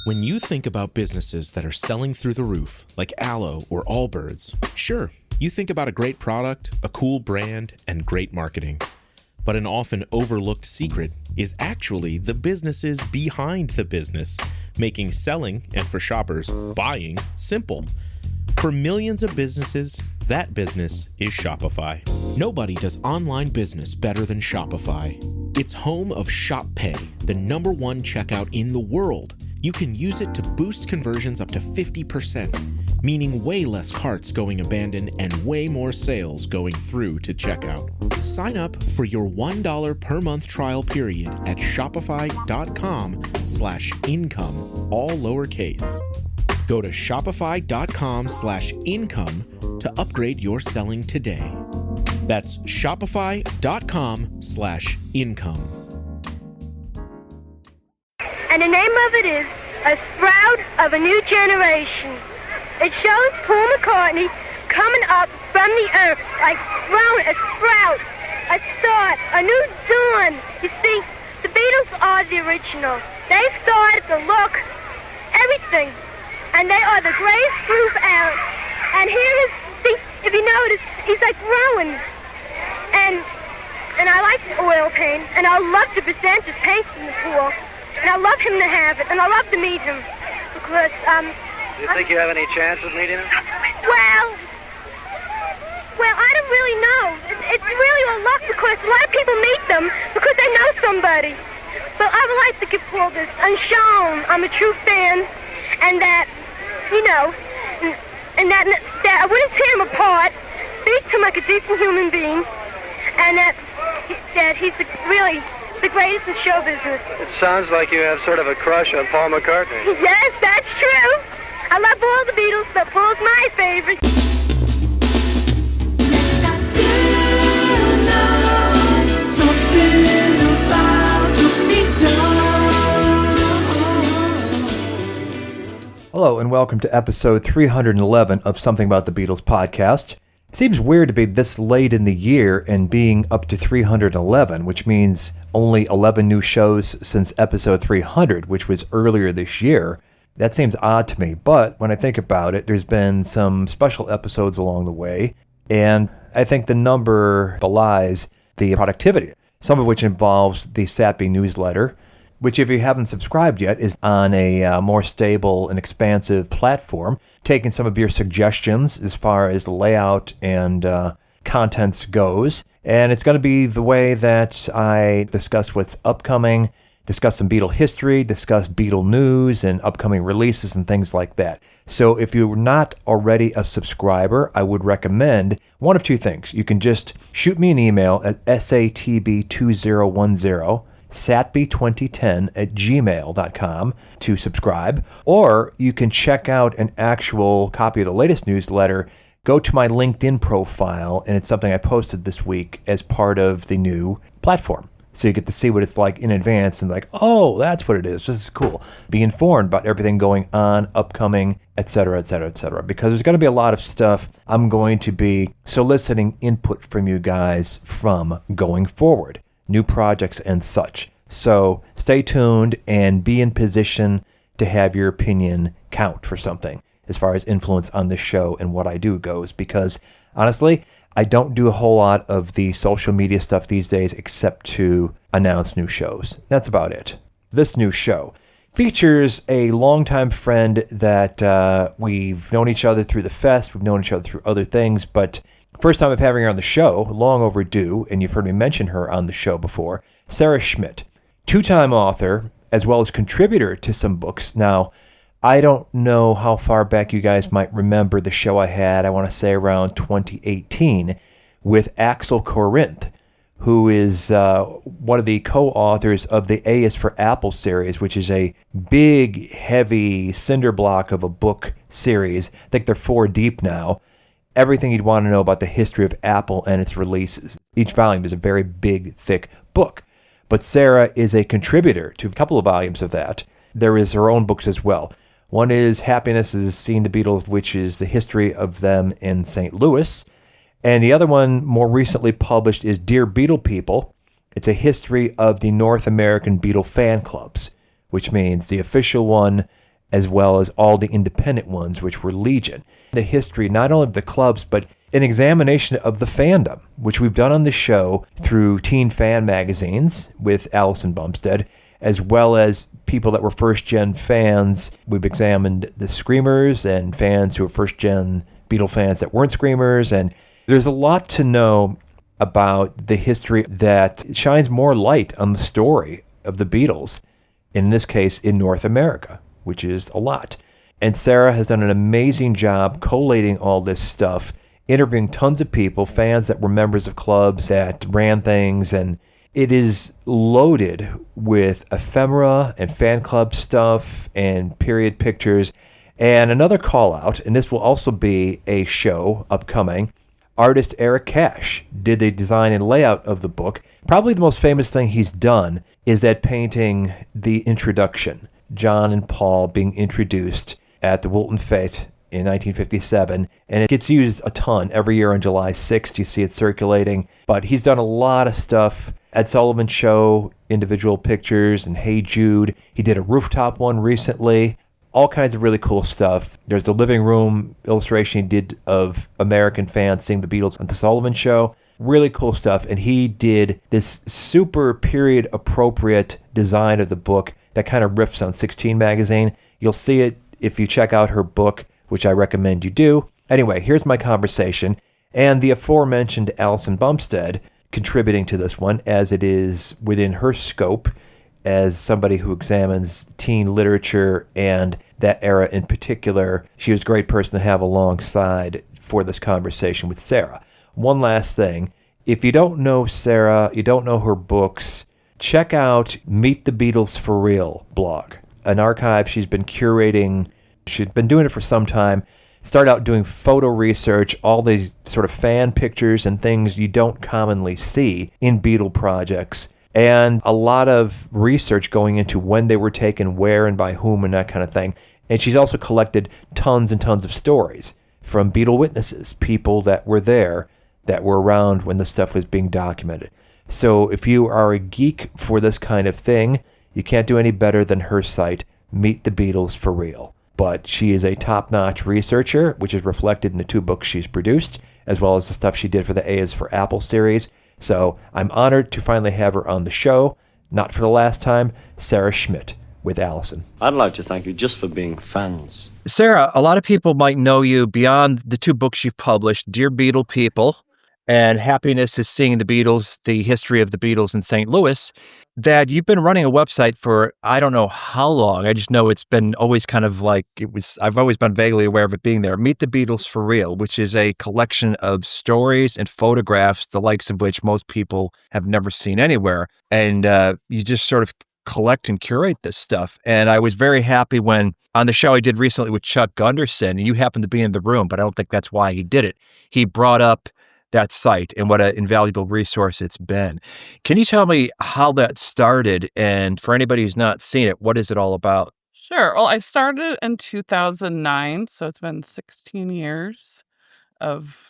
When you think about businesses that are selling through the roof, like Aloe or Allbirds, sure, you think about a great product, a cool brand, and great marketing. But an often overlooked secret is actually the businesses behind the business, making selling, and for shoppers, buying, simple. For millions of businesses, that business is Shopify. Nobody does online business better than Shopify. It's home of Shop Pay, the #1 checkout in the world. You can use it to boost conversions up to 50%, meaning way less carts going abandoned and way more sales going through to checkout. Sign up for your $1 per month trial period at shopify.com/income, all lowercase. Go to shopify.com/income to upgrade your selling today. That's shopify.com/income. And the name of it is A Sprout of a New Generation. It shows Paul McCartney coming up from the earth, like growing a sprout, a start, a new dawn. You see, the Beatles are the original. They started the look, everything. And they are the greatest group out. And here is, see, if you notice, he's like growing. And I like the oil paint, and I love to present his paints in the pool. And I love him to have it, and I love to meet him, because, You think you have any chance of meeting him? Well, I don't really know. It's really all luck, because a lot of people meet them because they know somebody. But I would like to give Paul this, and show him I'm a true fan, and that, you know, and that I wouldn't tear him apart, speak to him like a decent human being, and that he's really the greatest in show business. It sounds like you have sort of a crush on Paul McCartney. Yes, that's true. I love all the Beatles, but Paul's my favorite. Hello and welcome to episode 311 of Something About the Beatles podcast. It seems weird to be this late in the year and being up to 311, which means only 11 new shows since episode 300, which was earlier this year. That seems odd to me, but when I think about it, there's been some special episodes along the way, and I think the number belies the productivity, some of which involves the SATB newsletter, which if you haven't subscribed yet is on a more stable and expansive platform, taking some of your suggestions as far as the layout and contents goes. And it's going to be the way that I discuss what's upcoming, discuss some Beatle history, discuss Beatle news and upcoming releases and things like that. So if you're not already a subscriber, I would recommend one of two things. You can just shoot me an email at satb2010, satb2010@gmail.com to subscribe, or you can check out an actual copy of the latest newsletter. Go to my LinkedIn profile, and it's something I posted this week as part of the new platform. So you get to see what it's like in advance and like, oh, that's what it is. This is cool. Be informed about everything going on, upcoming, etc., etc., etc. Because there's going to be a lot of stuff I'm going to be soliciting input from you guys from going forward. New projects and such. So stay tuned and be in position to have your opinion count for something as far as influence on the show and what I do goes, because honestly, I don't do a whole lot of the social media stuff these days except to announce new shows. That's about it. This new show features a longtime friend that we've known each other through the fest, we've known each other through other things, but first time of having her on the show, long overdue, and you've heard me mention her on the show before, Sara Schmidt, two-time author, as well as contributor to some books. Now, I don't know how far back you guys might remember the show I had, I want to say around 2018, with Axel Corinth, who is one of the co-authors of the A is for Apple series, which is a big, heavy cinder block of a book series. I think they're 4 deep now. Everything you'd want to know about the history of Apple and its releases. Each volume is a very big, thick book. But Sara is a contributor to a couple of volumes of that. There is her own books as well. One is Happiness is Seeing the Beatles, which is the history of them in St. Louis. And the other one, more recently published, is Dear Beatle People. It's a history of the North American Beatle fan clubs, which means the official one as well as all the independent ones, which were legion. The history, not only of the clubs, but an examination of the fandom, which we've done on the show through teen fan magazines with Allison Bumsted, as well as people that were first-gen fans. We've examined the Screamers and fans who were first-gen Beatle fans that weren't Screamers, and there's a lot to know about the history that shines more light on the story of the Beatles, in this case in North America, which is a lot. And Sara has done an amazing job collating all this stuff, interviewing tons of people, fans that were members of clubs that ran things, and it is loaded with ephemera and fan club stuff and period pictures. And another call out, and this will also be a show upcoming, artist Eric Cash did the design and layout of the book. Probably the most famous thing he's done is that painting, the introduction, John and Paul being introduced at the Wilton Fete in 1957, and it gets used a ton every year on July 6th. You see it circulating, but he's done a lot of stuff. Ed Sullivan Show, individual pictures, and Hey Jude. He did a rooftop one recently. All kinds of really cool stuff. There's the living room illustration he did of American fans seeing the Beatles on the Sullivan Show. Really cool stuff. And he did this super period appropriate design of the book that kind of riffs on 16 magazine. You'll see it if you check out her book, which I recommend you do. Anyway, here's my conversation. And the aforementioned Allison Bumsted contributing to this one, as it is within her scope as somebody who examines teen literature and that era in particular. She was a great person to have alongside for this conversation with Sara. One last thing. If you don't know Sara, you don't know her books, check out Meet the Beatles for Real blog, an archive she's been curating. She's been doing it for some time. Started out doing photo research, all these sort of fan pictures and things you don't commonly see in Beatle projects, and a lot of research going into when they were taken, where and by whom, and that kind of thing. And she's also collected tons and tons of stories from Beatle witnesses, people that were there, that were around when the stuff was being documented. So if you are a geek for this kind of thing, you can't do any better than her site, Meet the Beatles for Real. But she is a top-notch researcher, which is reflected in the 2 books she's produced, as well as the stuff she did for the A is for Apple series. So I'm honored to finally have her on the show. Not for the last time, Sara Schmidt with Allison. I'd like to thank you just for being fans. Sara, a lot of people might know you beyond the 2 books you've published, Dear Beatle People and Happiness is Seeing the Beatles, The History of the Beatles in St. Louis, that you've been running a website for I don't know how long. I just know it's been always kind of like I've always been vaguely aware of it being there. Meet the Beatles for Real, which is a collection of stories and photographs, the likes of which most people have never seen anywhere. And you just sort of collect and curate this stuff. And I was very happy when on the show I did recently with Chuck Gunderson, and you happened to be in the room, but I don't think that's why he did it. He brought up that site and what an invaluable resource it's been. Can you tell me how that started? And for anybody who's not seen it, what is it all about? Sure. Well, I started in 2009, so it's been 16 years of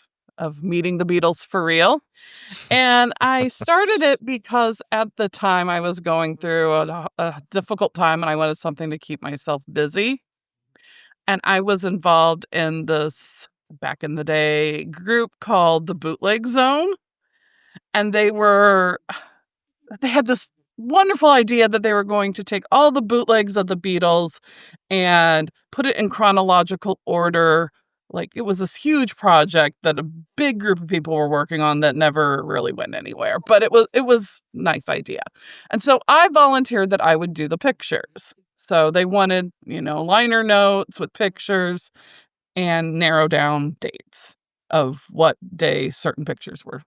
meeting the Beatles for real. And I started it because at the time I was going through a difficult time and I wanted something to keep myself busy. And I was involved in this, back in the day, group called the Bootleg Zone. And they had this wonderful idea that they were going to take all the bootlegs of the Beatles and put it in chronological order. Like, it was this huge project that a big group of people were working on that never really went anywhere. But it was a nice idea. And so I volunteered that I would do the pictures. So they wanted, liner notes with pictures and narrow down dates of what day certain pictures were.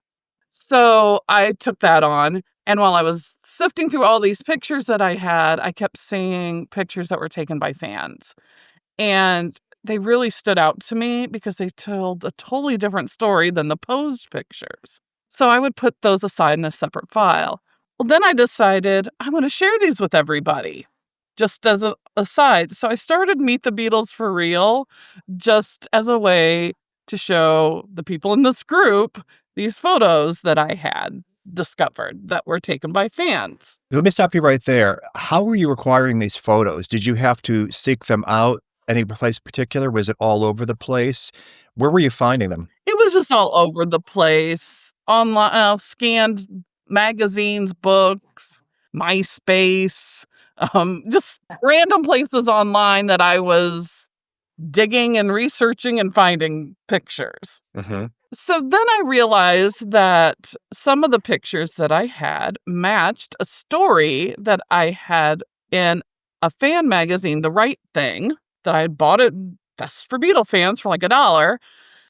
So I took that on. And while I was sifting through all these pictures that I had, I kept seeing pictures that were taken by fans. And they really stood out to me because they told a totally different story than the posed pictures. So I would put those aside in a separate file. Well, then I decided I want to share these with everybody, just as an aside. So I started Meet the Beatles for Real, just as a way to show the people in this group these photos that I had. discovered that were taken by fans. Let me stop you right there. How were you acquiring these photos? Did you have to seek them out any place particular? Was it all over the place? Where were you finding them? It was just all over the place. Online, scanned magazines, books, MySpace, just random places online that I was digging and researching and finding pictures. Mm-hmm. So then I realized that some of the pictures that I had matched a story that I had in a fan magazine, The Right Thing, that I had bought at Best for Beatle Fans for like $1.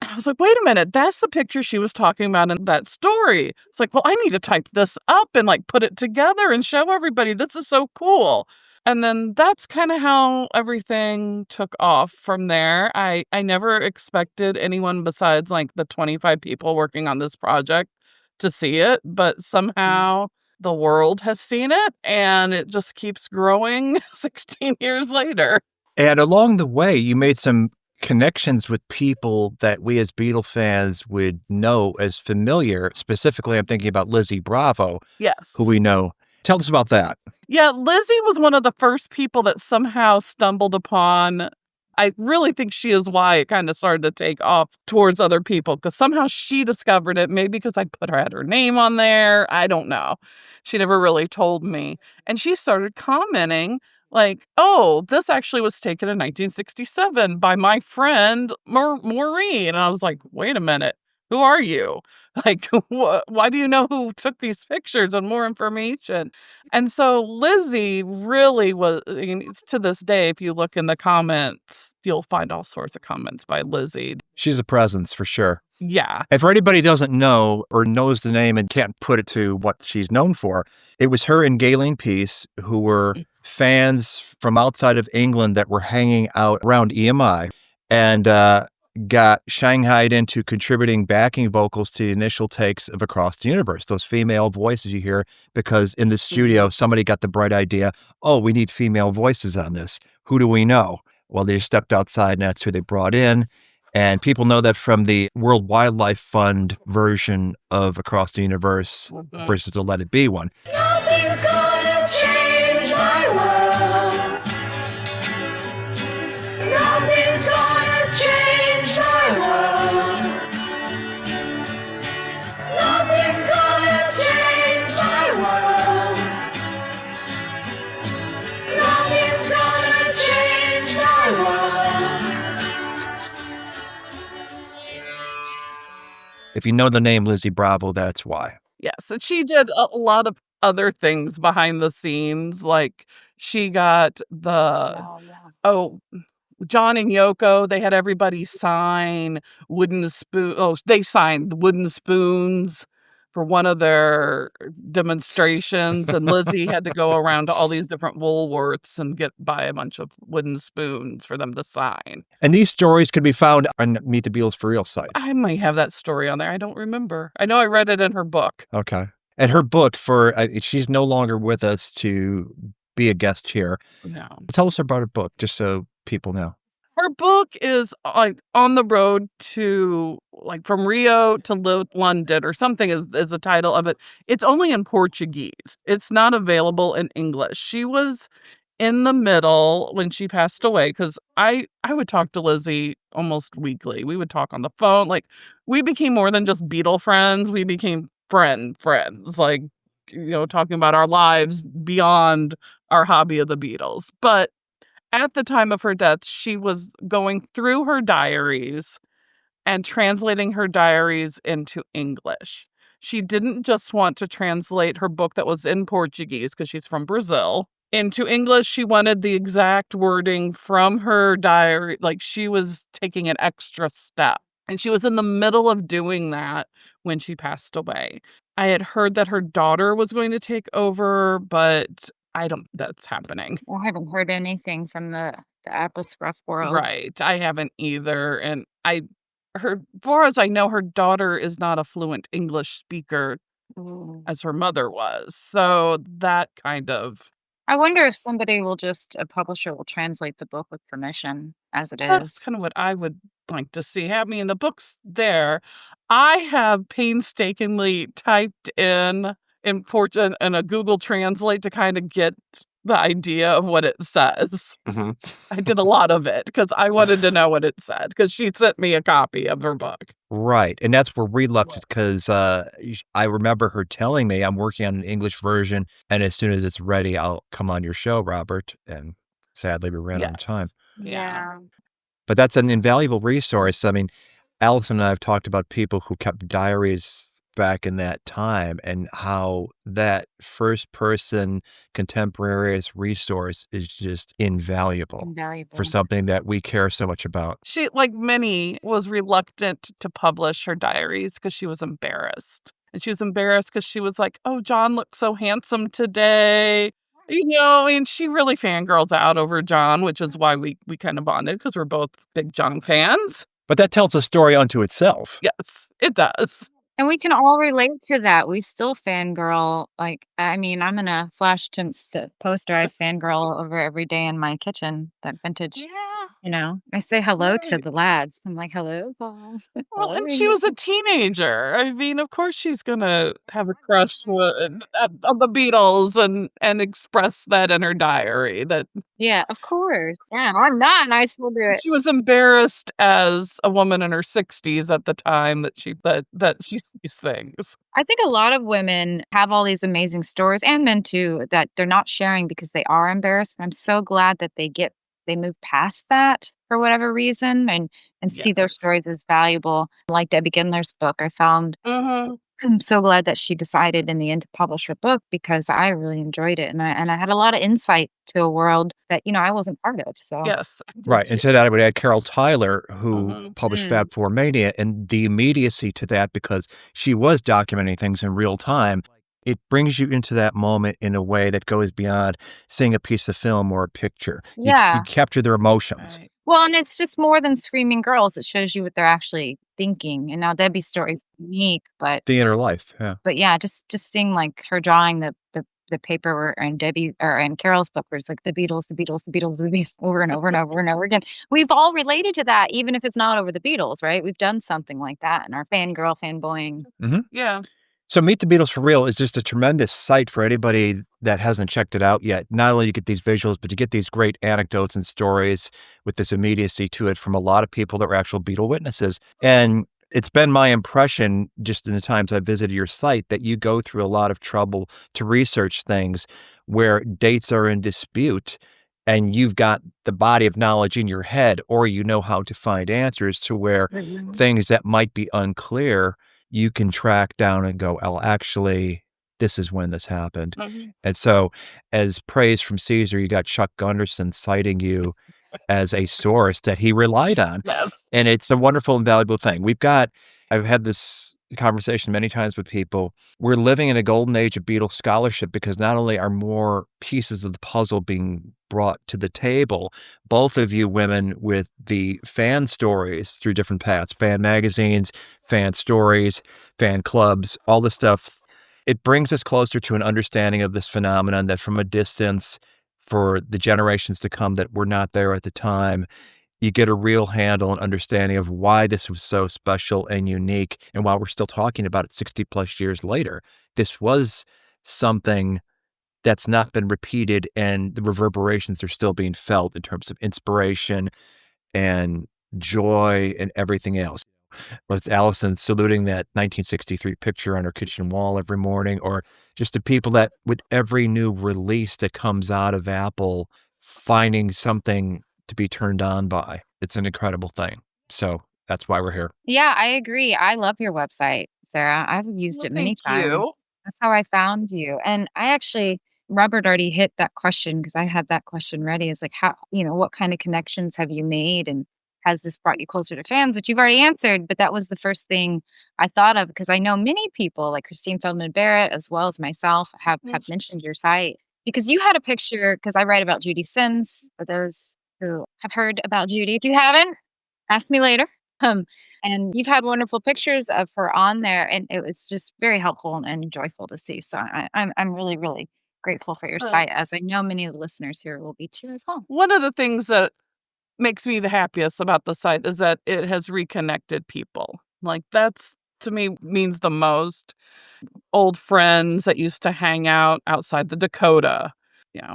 And I was like, wait a minute, that's the picture she was talking about in that story. It's like, well, I need to type this up and like put it together and show everybody this is so cool. And then that's kind of how everything took off from there. I never expected anyone besides like the 25 people working on this project to see it, but somehow the world has seen it and it just keeps growing 16 years later. And along the way, you made some connections with people that we as Beatle fans would know as familiar. Specifically, I'm thinking about Lizzie Bravo, Yes. who we know. Tell us about that. Yeah, Lizzie was one of the first people that somehow stumbled upon. I really think she is why it kind of started to take off towards other people, because somehow she discovered it, maybe because I had her name on there. I don't know. She never really told me. And she started commenting like, oh, this actually was taken in 1967 by my friend Maureen. And I was like, wait a minute. Who are you? Like, why do you know who took these pictures and more information? And so Lizzie really was, to this day, if you look in the comments, you'll find all sorts of comments by Lizzie. She's a presence for sure. Yeah. And for anybody who doesn't know or knows the name and can't put it to what she's known for, it was her and Galen Peace, who were fans from outside of England that were hanging out around EMI and got shanghaied into contributing backing vocals to the initial takes of Across the Universe, those female voices you hear, because in the studio, somebody got the bright idea, oh, we need female voices on this. Who do we know? Well, they stepped outside and that's who they brought in. And people know that from the World Wildlife Fund version of Across the Universe versus the Let It Be one. Nothing's gonna change my world. Nothing's gonna change my world. Nothing's gonna change my world. Nothing's gonna change my world. If you know the name Lizzie Bravo, that's why. Yes, and she did a lot of other things behind the scenes. Like she got John and Yoko, they had everybody sign wooden spoon. Oh, they signed wooden spoons for one of their demonstrations. And Lizzie had to go around to all these different Woolworths and buy a bunch of wooden spoons for them to sign. And these stories could be found on Meet the Beatles for Real site. I might have that story on there. I don't remember. I know I read it in her book. Okay. And her book she's no longer with us to be a guest here. No. Tell us about her book, just so people know. Her book is like on the road to like from Rio to London or something is the title of it. It's only in Portuguese. It's not available in English. She was in the middle when she passed away because I would talk to Lizzie almost weekly. We would talk on the phone. Like we became more than just Beatle friends. We became friends, like, talking about our lives beyond our hobby of the Beatles. But at the time of her death, she was going through her diaries and translating her diaries into English. She didn't just want to translate her book that was in Portuguese, because she's from Brazil, into English. She wanted the exact wording from her diary. Like she was taking an extra step. And she was in the middle of doing that when she passed away. I had heard that her daughter was going to take over, but that's happening. Well, I haven't heard anything from the Apple-Scruff world. Right. I haven't either. And far as I know, her daughter is not a fluent English speaker as her mother was. So that kind of... I wonder if a publisher will translate the book with permission as it is. That's kind of what I would like to see. Have me in the books there. I have painstakingly typed in a Google Translate to kind of get the idea of what it says. I did a lot of it because I wanted to know what it said because she sent me a copy of her book. Right. And that's where we left it because I remember her telling me I'm working on an English version. And as soon as it's ready, I'll come on your show, Robert. And sadly, we ran out of time. Yeah. But that's an invaluable resource. I mean, Allison and I have talked about people who kept diaries back in that time and how that first person contemporaneous resource is just invaluable for something that we care so much about. She, like many, was reluctant to publish her diaries because she was embarrassed. And she was embarrassed because she was like, oh, John looks so handsome today. And she really fangirls out over John, which is why we kind of bonded because we're both big John fans. But that tells a story unto itself. Yes, it does. And we can all relate to that. We still fangirl. Like, I mean, I'm in a flash to the poster I fangirl over every day in my kitchen, that vintage. Yeah. I say hello to the lads. I'm like, hello, Paul. Well, and she was a teenager. I mean, of course she's going to have a crush on the Beatles and express that in her diary. Yeah, of course. Yeah, I'm not, and I still do it. She was embarrassed as a woman in her 60s at the time that she sees things. I think a lot of women have all these amazing stories, and men too, that they're not sharing because they are embarrassed. But I'm so glad that they move past that for whatever reason and see their stories as valuable. Like Debbie Gindler's book, I found. I'm so glad that she decided in the end to publish her book because I really enjoyed it. And I had a lot of insight to a world that, I wasn't part of. So yes. Right. And to that, I would add Carol Tyler, who published Fab Four Mania, and the immediacy to that because she was documenting things in real time. It brings you into that moment in a way that goes beyond seeing a piece of film or a picture. Yeah. You capture their emotions. Right. Well, and it's just more than screaming girls. It shows you what they're actually thinking. And now Debbie's story is unique, but The inner life. Yeah. but yeah, just seeing like her drawing the paper and Carol's book where it's like the Beatles, the Beatles, the Beatles, the Beatles over and over and over and over again. We've all related to that, even if it's not over the Beatles, right? We've done something like that in our fangirl, fanboying. Yeah. So Meet the Beatles for Real is just a tremendous site for anybody that hasn't checked it out yet. Not only you get these visuals, but you get these great anecdotes and stories with this immediacy to it from a lot of people that were actual Beatle witnesses. And it's been my impression, just in the times I've visited your site, that you go through a lot of trouble to research things where dates are in dispute and you've got the body of knowledge in your head, or you know how to find answers to where things that might be unclear, you can track down and go, oh, actually, this is when this happened. And so as praise from Caesar, you got Chuck Gunderson citing you as a source that he relied on. Yes. And it's a wonderful and valuable thing. I've had this conversation many times with people. We're living in a golden age of Beatles scholarship because not only are more pieces of the puzzle being brought to the table, both of you women with the fan stories through different paths, fan magazines, fan stories, fan clubs, all this stuff, it brings us closer to an understanding of this phenomenon that from a distance, for the generations to come that were not there at the time, you get a real handle and understanding of why this was so special and unique. And while we're still talking about it 60 plus years later, this was something that's not been repeated, and the reverberations are still being felt in terms of inspiration and joy and everything else. Whether it's Allison saluting that 1963 picture on her kitchen wall every morning, or just the people that with every new release that comes out of Apple, finding something to be turned on by. It's an incredible thing. So that's why we're here. Yeah, I agree. I love your website, Sarah. I've used it many times. That's how I found you. And Robert already hit that question because I had that question ready. It's like, how, what kind of connections have you made? And has this brought you closer to fans? Which you've already answered, but that was the first thing I thought of because I know many people like Christine Feldman Barrett, as well as myself, have mentioned your site because you had a picture, because I write about Judy Sims for those who have heard about Judy. If you haven't, ask me later. And you've had wonderful pictures of her on there, and it was just very helpful and joyful to see. So I'm really, really grateful for your site, as I know many of the listeners here will be too as well. One of the things that makes me the happiest about the site is that it has reconnected people. Like, that's, to me, means the most. Old friends that used to hang out outside the Dakota,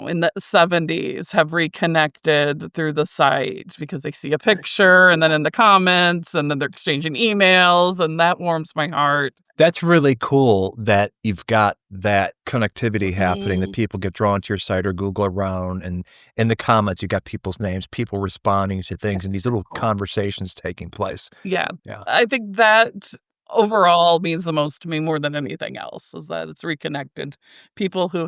in the 70s have reconnected through the site because they see a picture and then in the comments and then they're exchanging emails, and that warms my heart. That's really cool that you've got that connectivity happening, that people get drawn to your site or Google around, and in the comments, you got people's names, people responding to things, and these little conversations taking place. Yeah. Yeah. I think that overall means the most to me more than anything else, is that it's reconnected people who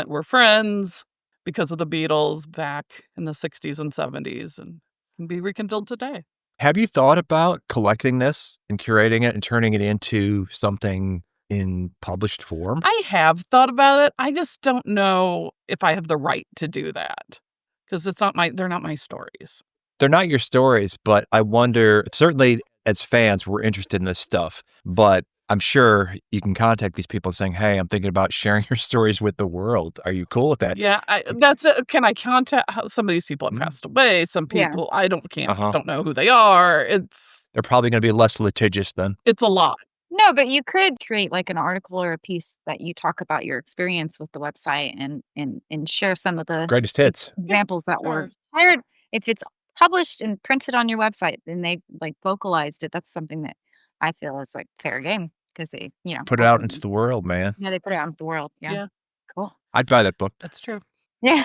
were friends because of the Beatles back in the 60s and 70s and can be rekindled today. Have you thought about collecting this and curating it and turning it into something in published form? I have thought about it. I just don't know if I have the right to do that because they're not my stories. They're not your stories, but I wonder, certainly as fans, we're interested in this stuff, but I'm sure you can contact these people saying, hey, I'm thinking about sharing your stories with the world. Are you cool with that? Yeah, that's it. Can I contact some of these people have passed away? Some Yeah. people I don't know who they are. They're probably going to be less litigious then. It's a lot. No, but you could create like an article or a piece that you talk about your experience with the website and share some of the Greatest hits. examples that were Sure. hired. If it's published and printed on your website, then they like vocalized it. That's something that I feel is like fair game because they, Put it out into the world, man. Yeah, they put it out into the world. Yeah. Yeah, Cool. I'd buy that book. that's true. Yeah.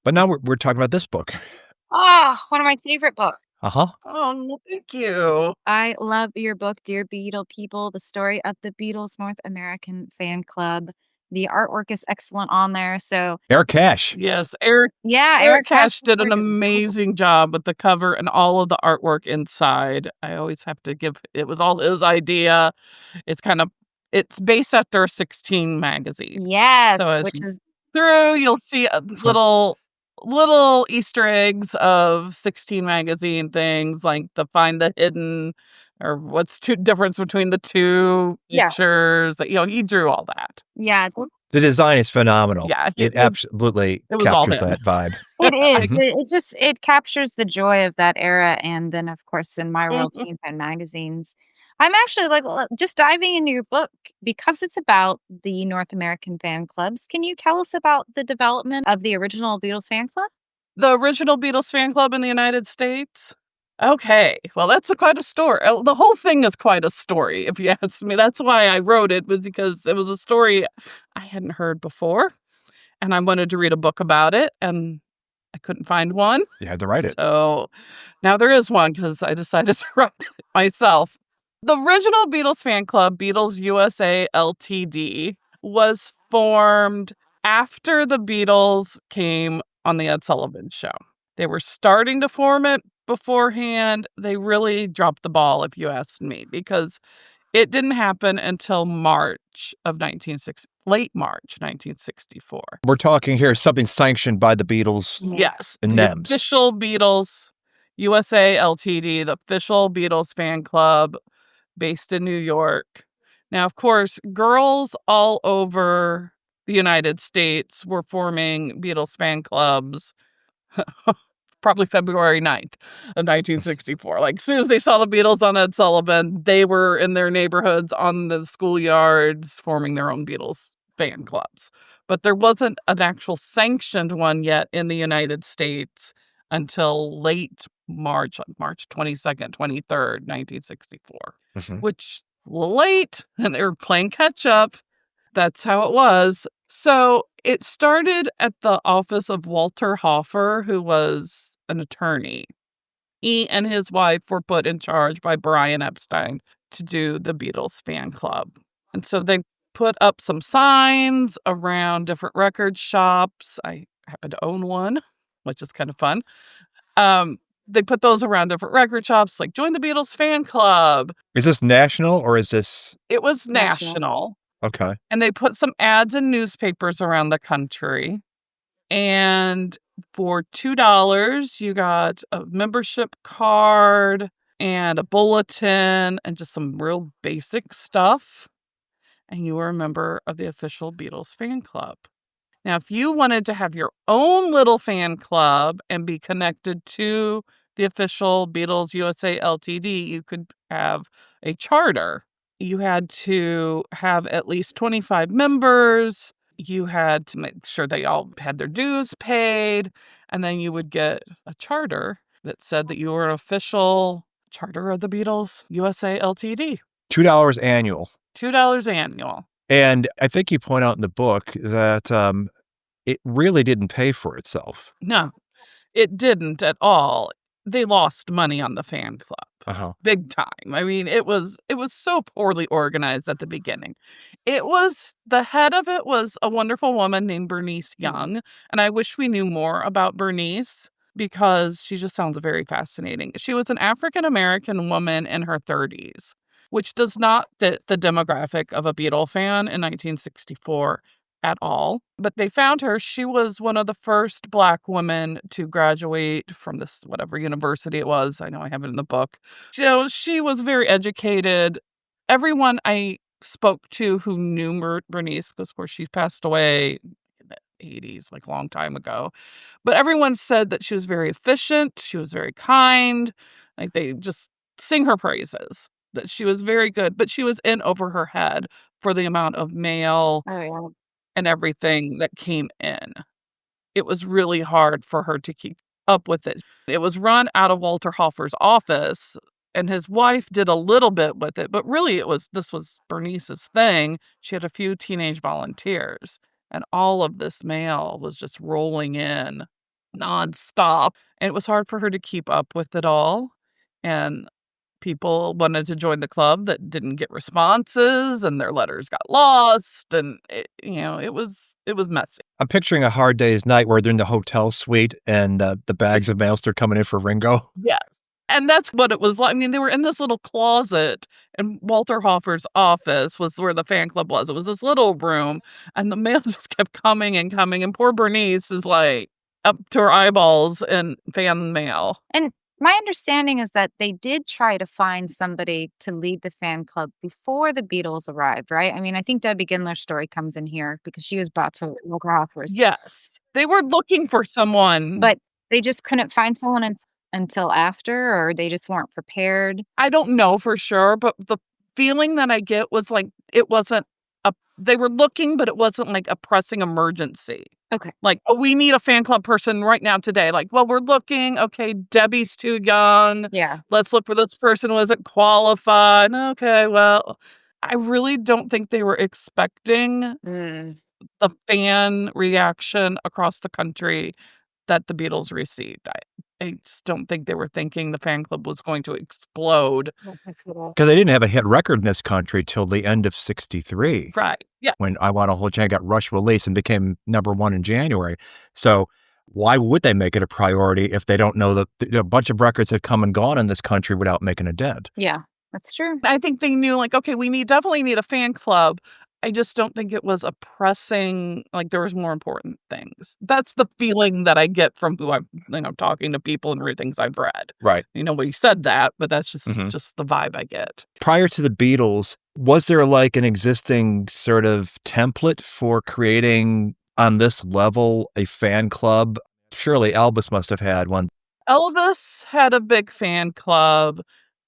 But now we're talking about this book. One of my favorite books. Uh-huh. Oh, well, thank you. I love your book, Dear Beatle People, the story of the Beatles North American fan club. The artwork is excellent on there. So Eric Cash. Yes, Eric Cash did an amazing job with the cover and all of the artwork inside. I always have to it was all his idea. It's based after a 16 magazine. Yes, So as which is you'll see little Easter eggs of 16 magazine things, like the find the hidden, or what's difference between the two pictures. He drew all that. Yeah, The design is phenomenal. Yeah, it absolutely it was all captures him. that vibe. it is. Mhm. It captures the joy of that era, and then of course in My World Mhm. Teen Fan magazines. I'm actually like just diving into your book because it's about the North American fan clubs. Can you tell us about the development of the original Beatles fan club? The original Beatles fan club in the United States? Okay, well, that's quite a story. The whole thing is quite a story, if you ask me. That's why I wrote it, was because it was a story I hadn't heard before, and I wanted to read a book about it, and I couldn't find one. You had to write it. So now there is one because I decided to write it myself. The original Beatles fan club, Beatles USA Ltd., was formed after the Beatles came on the Ed Sullivan Show. They were starting to form it beforehand. They really dropped the ball, if you ask me, because it didn't happen until late March 1964. We're talking here something sanctioned by the Beatles. Yes. And the NEMS. official Beatles USA Ltd., the official Beatles fan club based in New York. Now, of course, girls all over the United States were forming Beatles fan clubs probably February 9th of 1964. Like, as soon as they saw the Beatles on Ed Sullivan, they were in their neighborhoods, on the schoolyards, forming their own Beatles fan clubs. But there wasn't an actual sanctioned one yet in the United States until late March 22nd, 23rd, 1964, which late, and they were playing catch up. That's how it was. So it started at the office of Walter Hoffer, who was an attorney. He and his wife were put in charge by Brian Epstein to do the Beatles fan club. And so they put up some signs around different record shops. I happen to own one, which is kind of fun. They put those around different record shops, like, join the Beatles fan club. Is this national or is this? It was national. Okay. And they put some ads in newspapers around the country. And for $2, you got a membership card and a bulletin and just some real basic stuff. And you were a member of the official Beatles fan club. Now, if you wanted to have your own little fan club and be connected to the official Beatles USA Ltd, you could have a charter. You had to have at least 25 members. You had to make sure they all had their dues paid. And then you would get a charter that said that you were an official charter of the Beatles USA Ltd. $2 annual. $2 annual. And I think you point out in the book that it really didn't pay for itself. No, it didn't at all. They lost money on the fan club. Big time. I mean, it was so poorly organized at the beginning. The head of it was a wonderful woman named Bernice Young, and I wish we knew more about Bernice because she just sounds very fascinating. She was an African-American woman in her 30s, which does not fit the demographic of a Beatle fan in 1964 at all. But they found her. She was one of the first Black women to graduate from this, whatever university it was. I know I have it in the book. She was very educated. Everyone I spoke to who knew Bernice, because of course she passed away in the 80s, like a long time ago. But everyone said that she was very efficient. She was very kind. Like they just sing her praises. That she was very good, but she was in over her head for the amount of mail and everything that came in. It was really hard for her to keep up with it. It was run out of Walter Hoffer's office, and his wife did a little bit with it, but really this was Bernice's thing. She had a few teenage volunteers, and all of this mail was just rolling in nonstop, and it was hard for her to keep up with it all. And people wanted to join the club that didn't get responses, and their letters got lost, and it was messy. I'm picturing a Hard Day's Night where they're in the hotel suite and the bags of mail start coming in for Ringo. Yes. And that's what it was like. I mean, they were in this little closet, and Walter Hoffer's office was where the fan club was. It was this little room, and the mail just kept coming and coming, and poor Bernice is like up to her eyeballs in fan mail. And my understanding is that they did try to find somebody to lead the fan club before the Beatles arrived, right? I mean, I think Debbie Gindler's story comes in here because she was brought to Walter Hoffer's. Yes. They were looking for someone. But they just couldn't find someone until after, or they just weren't prepared? I don't know for sure, but the feeling that I get was like it wasn't they were looking, but it wasn't like a pressing emergency. Okay. Like, oh, we need a fan club person right now today. Like, well, we're looking. Okay, Debbie's too young. Yeah. Let's look for this person who isn't qualified. Okay, well, I really don't think they were expecting the fan reaction across the country that the Beatles received. I just don't think they were thinking the fan club was going to explode. Because they didn't have a hit record in this country till the end of 63. Right, yeah. When I Want to Hold Your Hand got rush release and became #1 in January. So why would they make it a priority if they don't know that a bunch of records have come and gone in this country without making a dent? Yeah, that's true. I think they knew, like, okay, we definitely need a fan club. I just don't think it was a pressing, like there was more important things. That's the feeling that I get from who I'm, talking to people and read things I've read. Right. Nobody said that, but that's just the vibe I get. Prior to the Beatles, was there like an existing sort of template for creating on this level a fan club? Surely Elvis must have had one. Elvis had a big fan club.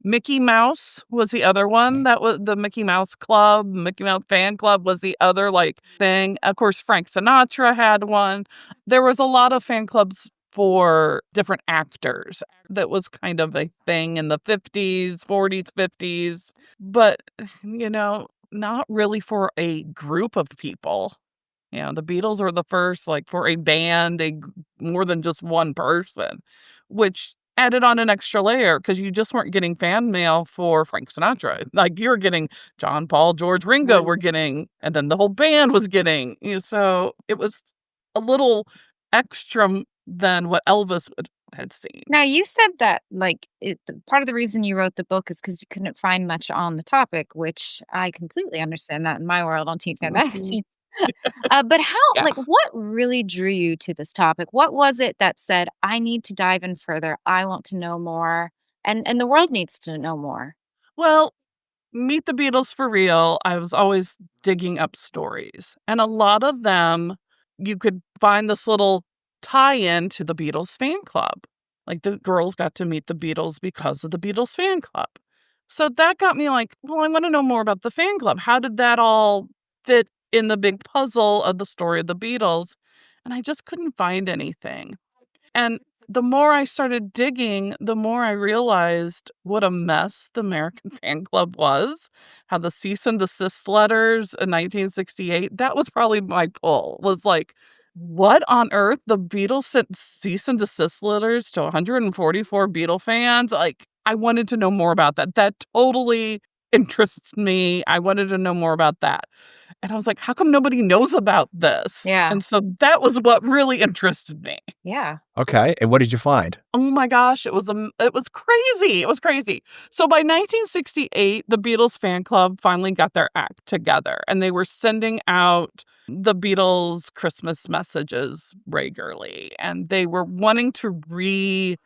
Mickey Mouse was the other one. That was the Mickey Mouse Club. Mickey Mouse Fan Club was the other thing. Of course, Frank Sinatra had one. There was a lot of fan clubs for different actors. That was kind of a thing in the 50s, 40s, 50s. But, not really for a group of people. The Beatles were the first, for a band, more than just one person, which added on an extra layer because you just weren't getting fan mail for Frank Sinatra. Like you were getting John, Paul, George, Ringo were getting, and then the whole band was getting. So it was a little extra than what Elvis had seen. Now, you said that part of the reason you wrote the book is because you couldn't find much on the topic, which I completely understand that in my world on Teen Fan Magazine. But what really drew you to this topic? What was it that said, I need to dive in further. I want to know more. And the world needs to know more. Well, Meet the Beatles for Real. I was always digging up stories. And a lot of them you could find this little tie-in to the Beatles fan club. Like the girls got to meet the Beatles because of the Beatles fan club. So that got me like, well, I want to know more about the fan club. How did that all fit in the big puzzle of the story of the Beatles? And I just couldn't find anything. And the more I started digging, the more I realized what a mess the American fan club was. How the cease and desist letters in 1968, that was probably my pull, was like, what on earth? The Beatles sent cease and desist letters to 144 Beatle fans? Like, I wanted to know more about that. That totally interests me. I wanted to know more about that. And I was like, how come nobody knows about this? Yeah. And so that was what really interested me. Yeah. Okay. And what did you find? Oh my gosh, it was crazy. It was crazy. So by 1968, the Beatles fan club finally got their act together, and they were sending out the Beatles Christmas messages regularly, and they were wanting to redo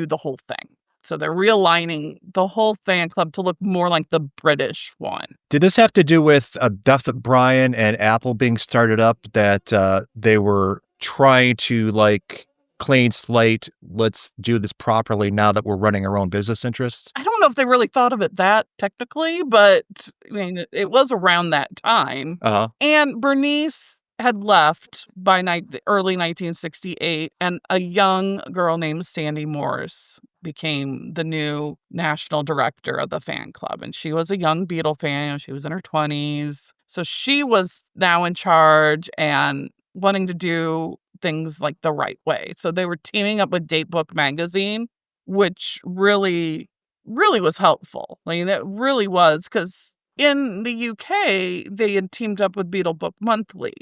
the whole thing. So they're realigning the whole fan club to look more like the British one. Did this have to do with Duff Bryan and Apple being started up, that they were trying to like clean slate, let's do this properly now that we're running our own business interests? I don't know if they really thought of it that technically, but I mean, it was around that time. Uh-huh. And Bernice had left by early 1968, and a young girl named Sandy Morse became the new national director of the fan club. And she was a young Beatle fan. She was in her 20s. So she was now in charge and wanting to do things like the right way. So they were teaming up with Datebook magazine, which really, really was helpful. Like, that really was, because in the UK, they had teamed up with Beatle Book Monthly.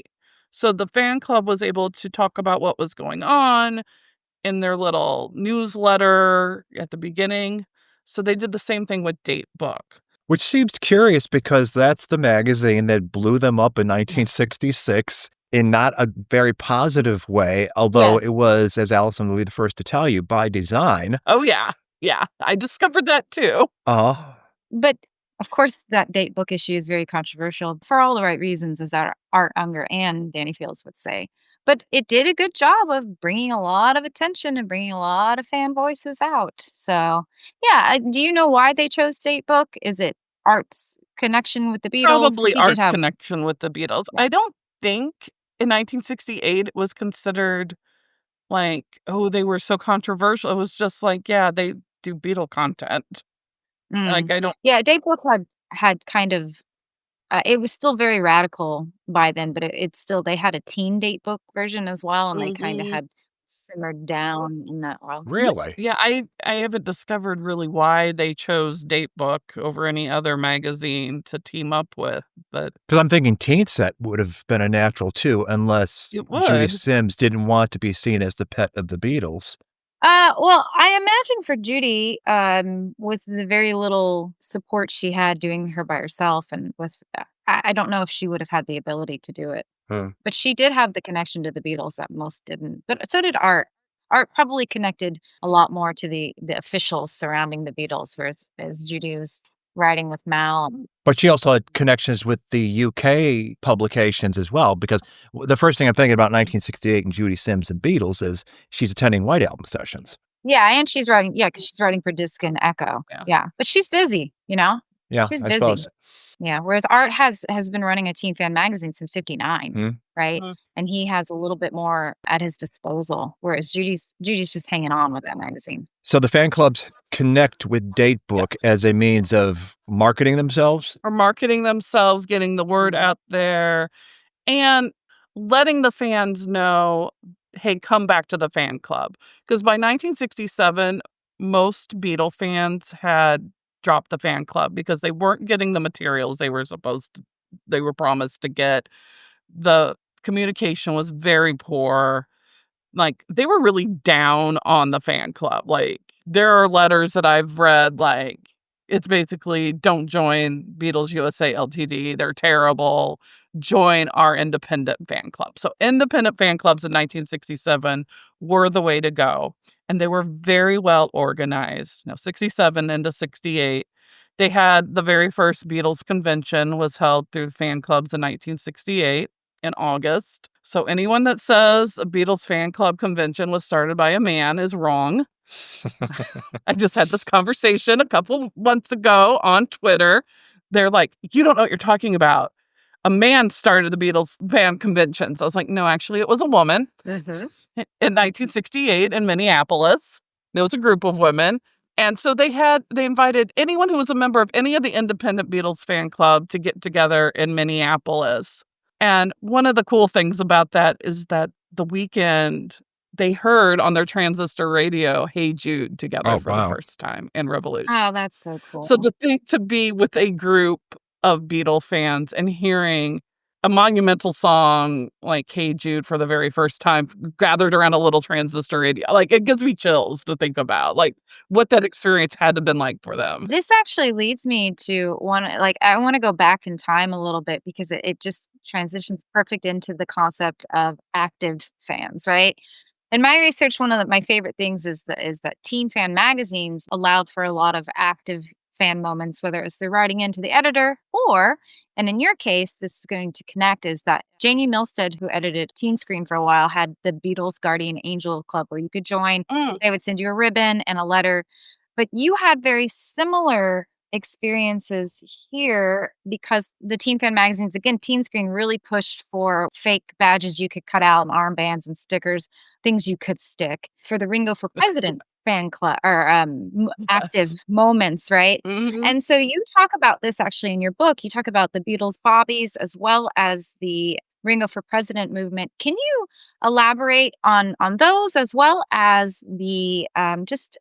So the fan club was able to talk about what was going on in their little newsletter at the beginning. So they did the same thing with Datebook. Which seems curious because that's the magazine that blew them up in 1966 in not a very positive way, although Yes. it was, as Allison will be the first to tell you, by design. Oh, yeah. Yeah. I discovered that too. But of course, that date book issue is very controversial for all the right reasons, as Art Unger and Danny Fields would say. But it did a good job of bringing a lot of attention and bringing a lot of fan voices out. So, yeah. Do you know why they chose date book? Is it Art's connection with the Beatles? 'Cause Probably he did Art's have- connection with the Beatles. Yeah. I don't think in 1968 it was considered like, oh, they were so controversial. It was just like, yeah, they do Beatle content. Like, I don't. Yeah, Datebook had kind of it was still very radical by then, but it's still, they had a teen Datebook version as well, and they kind of Mhm. had simmered down in that world. Really? Yeah, I haven't discovered really why they chose Datebook over any other magazine to team up with, but Because I'm thinking Teen Set would have been a natural too, unless It Judy would. Sims didn't want to be seen as the pet of the Beatles. Well, I imagine for Judy, with the very little support she had doing her by herself, and with, I don't know if she would have had the ability to do it. But she did have the connection to the Beatles that most didn't. But so did Art. Art probably connected a lot more to the officials surrounding the Beatles, whereas as Judy was writing with Mal. But she also had connections with the UK publications as well, because the first thing I'm thinking about 1968 and Judy Sims and Beatles is she's attending White Album sessions. Yeah, and she's writing, because she's writing for Disc and Echo. Yeah. But she's busy, Yeah, she's I busy. suppose. Yeah, whereas Art has been running a teen fan magazine since 59, Mhm. right? Mhm. And he has a little bit more at his disposal, whereas Judy's just hanging on with that magazine. So the fan clubs connect with Datebook as a means of marketing themselves? Or marketing themselves, getting the word out there, and letting the fans know, hey, come back to the fan club. Because by 1967, most Beatle fans had dropped the fan club because they weren't getting the materials they were promised to get. The communication was very poor. Like, they were really down on the fan club. Like, there are letters that I've read, like, it's basically, don't join Beatles USA Ltd. They're terrible. Join our independent fan club. So independent fan clubs in 1967 were the way to go. And they were very well organized. 67 into 68. They had the very first Beatles convention was held through fan clubs in 1968. in August. So anyone that says a Beatles fan club convention was started by a man is wrong. I just had this conversation a couple months ago on Twitter. They're like, you don't know what you're talking about. A man started the Beatles fan conventions. I was like, no, actually, it was a woman. In 1968 in Minneapolis. There was a group of women. And so they invited anyone who was a member of any of the independent Beatles fan club to get together in Minneapolis. And one of the cool things about that is that the weekend they heard on their transistor radio Hey Jude together for the first time in Revolution. Oh, that's so cool. So to be with a group of Beatle fans and hearing a monumental song like Hey Jude for the very first time gathered around a little transistor radio, like it gives me chills to think about like what that experience had to have been like for them. This actually leads me to I want to go back in time a little bit because it just transitions perfect into the concept of active fans, right? In my research, one of my favorite things is that teen fan magazines allowed for a lot of active fan moments, whether it's they're writing into the editor or, and in your case, this is going to connect, is that Janie Milstead, who edited Teen Screen for a while, had the Beatles Guardian Angel Club where you could join. They would send you a ribbon and a letter. But you had very similar experiences here because the teen fan magazines, again, Teen Screen really pushed for fake badges you could cut out and armbands and stickers, things you could stick for the Ringo for President fan club or active moments, right? And so you talk about this actually in your book. You talk about the Beatles bobbies as well as the Ringo for President movement. Can you elaborate on those as well as the just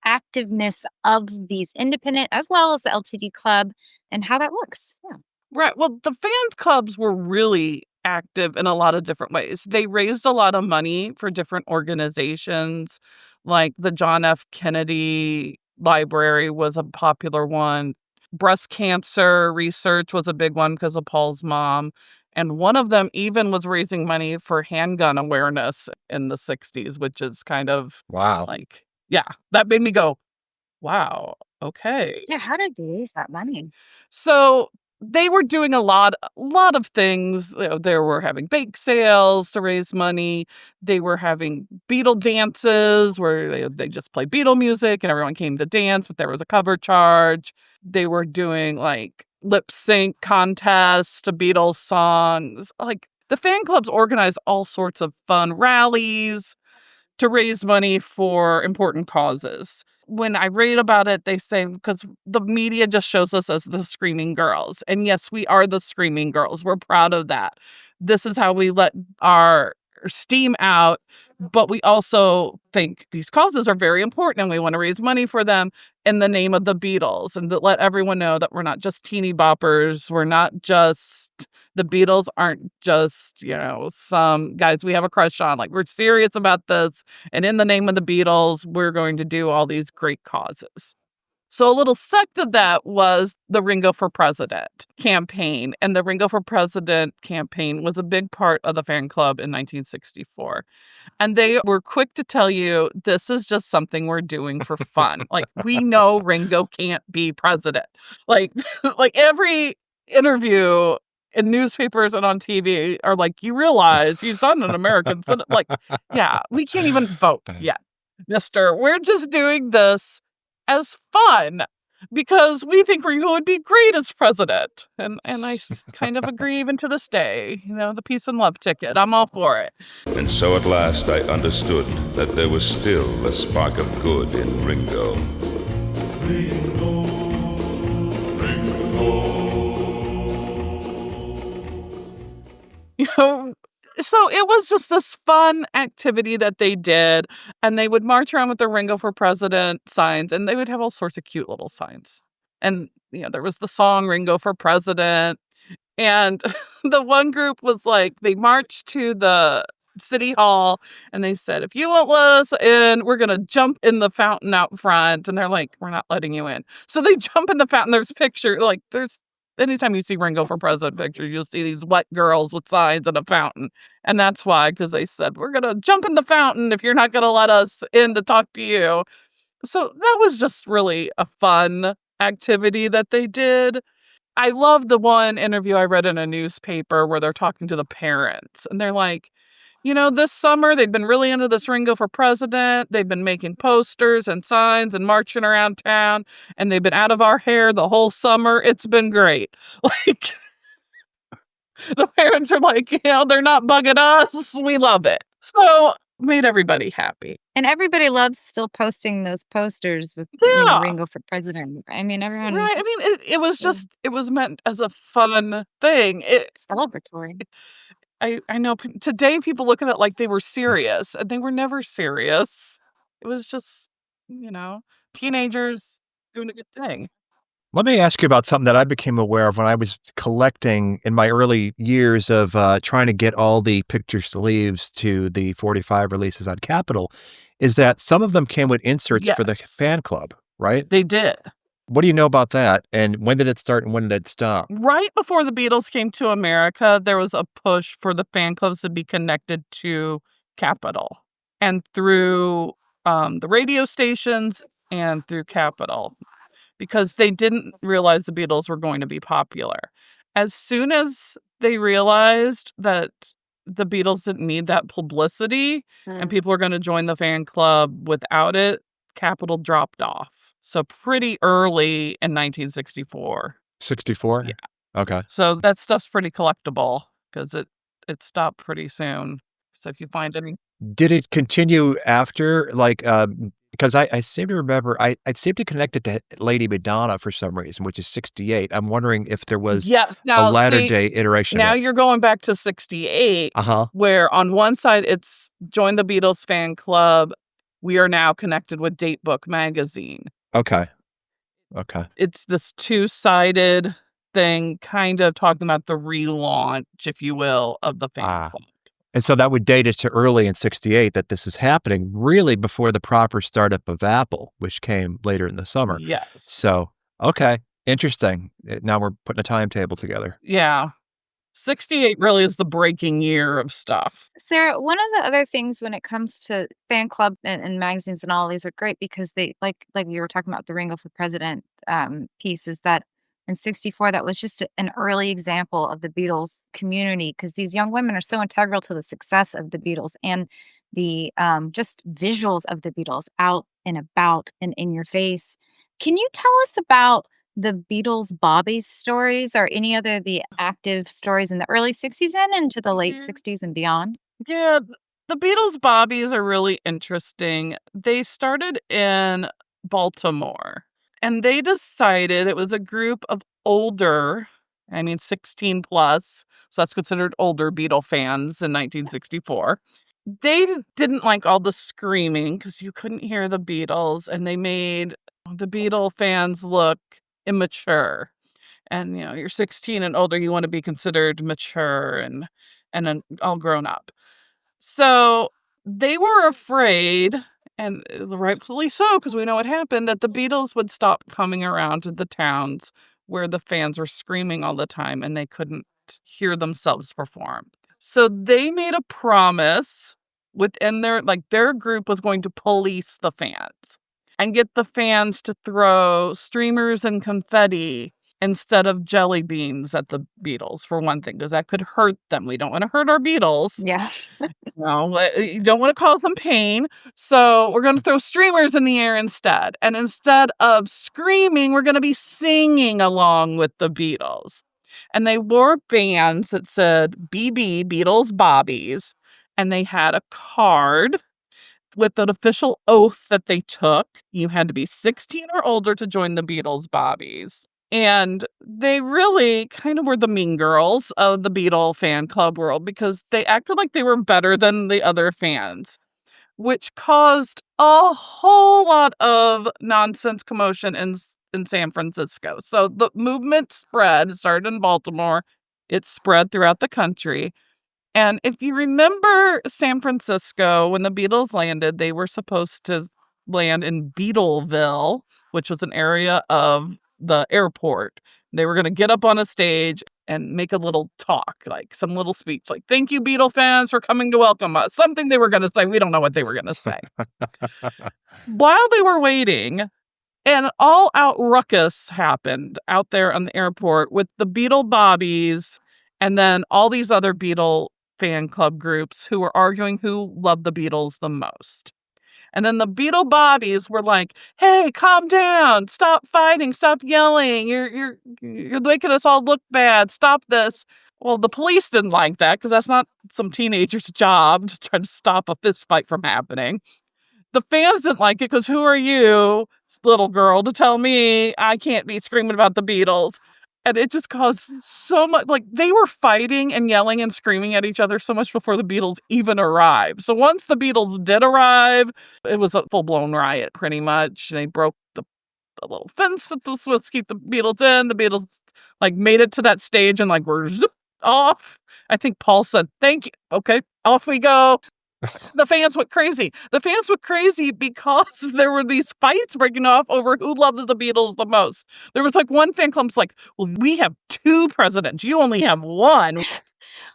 activeness of these independent as well as the LTD club and how that looks? Yeah. Right. Well, the fans clubs were really active in a lot of different ways. They raised a lot of money for different organizations, like the John F. Kennedy Library was a popular one. Breast cancer research was a big one because of Paul's mom. And one of them even was raising money for handgun awareness in the 60s, which is kind of like, yeah, that made me go, wow, okay. Yeah, how did they raise that money? So they were doing a lot of things. They were having bake sales to raise money. They were having Beatle dances where they just played Beatle music and everyone came to dance, but there was a cover charge. They were doing like lip sync contests to Beatles songs. Like the fan clubs organized all sorts of fun rallies to raise money for important causes. When I read about it, they say, because the media just shows us as the screaming girls. And yes, we are the screaming girls. We're proud of that. This is how we let our steam out. But we also think these causes are very important and we want to raise money for them in the name of the Beatles and to let everyone know that we're not just teeny boppers. We're not just, the Beatles aren't just, some guys we have a crush on. Like, we're serious about this. And in the name of the Beatles, we're going to do all these great causes. So a little sect of that was the Ringo for President campaign. And the Ringo for President campaign was a big part of the fan club in 1964. And they were quick to tell you, this is just something we're doing for fun. Like, we know Ringo can't be president. Like every interview in newspapers and on TV are like, you realize he's not an American citizen. Like, yeah, we can't even vote yet, mister. We're just doing this as fun because we think Ringo would be great as president. And I kind of agree even to this day. The peace and love ticket. I'm all for it. And so at last I understood that there was still a spark of good in Ringo. Ringo, Ringo. So it was just this fun activity that they did, and they would march around with their Ringo for President signs, and they would have all sorts of cute little signs. And, there was the song Ringo for President, and the one group was like, they marched to the city hall, and they said, if you won't let us in, we're going to jump in the fountain out front. And they're like, we're not letting you in. So they jump in the fountain. There's a picture, anytime you see Ringo for President pictures, you'll see these wet girls with signs and a fountain. And that's why, because they said, we're going to jump in the fountain if you're not going to let us in to talk to you. So that was just really a fun activity that they did. I love the one interview I read in a newspaper where they're talking to the parents, and they're like, this summer they've been really into this Ringo for President. They've been making posters and signs and marching around town, and they've been out of our hair the whole summer. It's been great. Like, the parents are like, they're not bugging us. We love it. So made everybody happy. And everybody loves still posting those posters with Ringo for President. I mean, everyone. Right. I mean, it was just, it was meant as a fun thing. Celebratory. I know today people look at it like they were serious, and they were never serious. It was just, teenagers doing a good thing. Let me ask you about something that I became aware of when I was collecting in my early years of trying to get all the picture sleeves to the 45 releases on Capitol, is that some of them came with inserts for the fan club, right? They did. What do you know about that? And when did it start and when did it stop? Right before the Beatles came to America, there was a push for the fan clubs to be connected to Capitol. And through the radio stations and through Capitol, because they didn't realize the Beatles were going to be popular. As soon as they realized that the Beatles didn't need that publicity and people were going to join the fan club without it, Capitol dropped off. So pretty early in 1964. 64? Yeah. Okay. So that stuff's pretty collectible because it stopped pretty soon. So if you find any... Did it continue after, because I seem to remember, I seem to connect it to Lady Madonna for some reason, which is 68. I'm wondering if there was a latter-day iteration. Now you're going back to 68, where on one side it's Join the Beatles Fan Club. We are now connected with Datebook magazine. Okay. It's this two-sided thing, kind of talking about the relaunch, if you will, of the fan club. And so that would date it to early in 68 that this is happening, really before the proper startup of Apple, which came later in the summer. Yes. So, okay, interesting. Now we're putting a timetable together. Yeah. 68 really is the breaking year of stuff. Sarah, one of the other things when it comes to fan club and magazines and all these are great because they, like you were talking about the Ringo for President piece, is that in 64, that was just an early example of the Beatles community because these young women are so integral to the success of the Beatles and the just visuals of the Beatles out and about and in your face. Can you tell us about the Beatles Bobbies stories or any other the active stories in the early 60s and into the late 60s and beyond? Yeah, the Beatles Bobbies are really interesting. They started in Baltimore. And they decided it was a group of 16 plus, so that's considered older Beatle fans in 1964. They didn't like all the screaming because you couldn't hear the Beatles, and they made the Beatle fans look immature. And, you're 16 and older, you want to be considered mature and all grown up. So they were afraid, and rightfully so, because we know what happened, that the Beatles would stop coming around to the towns where the fans were screaming all the time and they couldn't hear themselves perform. So they made a promise within their group was going to police the fans and get the fans to throw streamers and confetti instead of jelly beans at the Beatles, for one thing, because that could hurt them. We don't want to hurt our Beatles. Yeah. No, you don't want to cause them pain. So we're going to throw streamers in the air instead. And instead of screaming, we're going to be singing along with the Beatles. And they wore bands that said BB, Beatles Bobbies. And they had a card with an official oath that they took. You had to be 16 or older to join the Beatles Bobbies. And they really kind of were the mean girls of the Beatle fan club world because they acted like they were better than the other fans, which caused a whole lot of nonsense commotion in San Francisco. So the movement spread. It started in Baltimore. It spread throughout the country. And if you remember San Francisco, when the Beatles landed, they were supposed to land in Beatleville, which was an area of the airport. They were going to get up on a stage and make a little talk, like some little speech, like, thank you, Beatle fans, for coming to welcome us. Something they were going to say. We don't know what they were going to say. While they were waiting, an all-out ruckus happened out there on the airport with the Beatle Bobbies and then all these other Beatle fan club groups who were arguing who loved the Beatles the most. And then the Beatle Bobbies were like, "Hey, calm down. Stop fighting. Stop yelling. You're making us all look bad. Stop this." Well, the police didn't like that because that's not some teenager's job to try to stop a fist fight from happening. The fans didn't like it because who are you, little girl, to tell me I can't be screaming about the Beatles? And it just caused so much, like, they were fighting and yelling and screaming at each other so much before the Beatles even arrived. So once the Beatles did arrive, it was a full-blown riot, pretty much. They broke the little fence that was supposed to keep the Beatles in. The Beatles, like, made it to that stage and, like, were zip off. I think Paul said, "Thank you. Okay, off we go." The fans went crazy. The fans went crazy because there were these fights breaking off over who loved the Beatles the most. There was like one fan club's like, "Well, we have 2 presidents. You only have 1."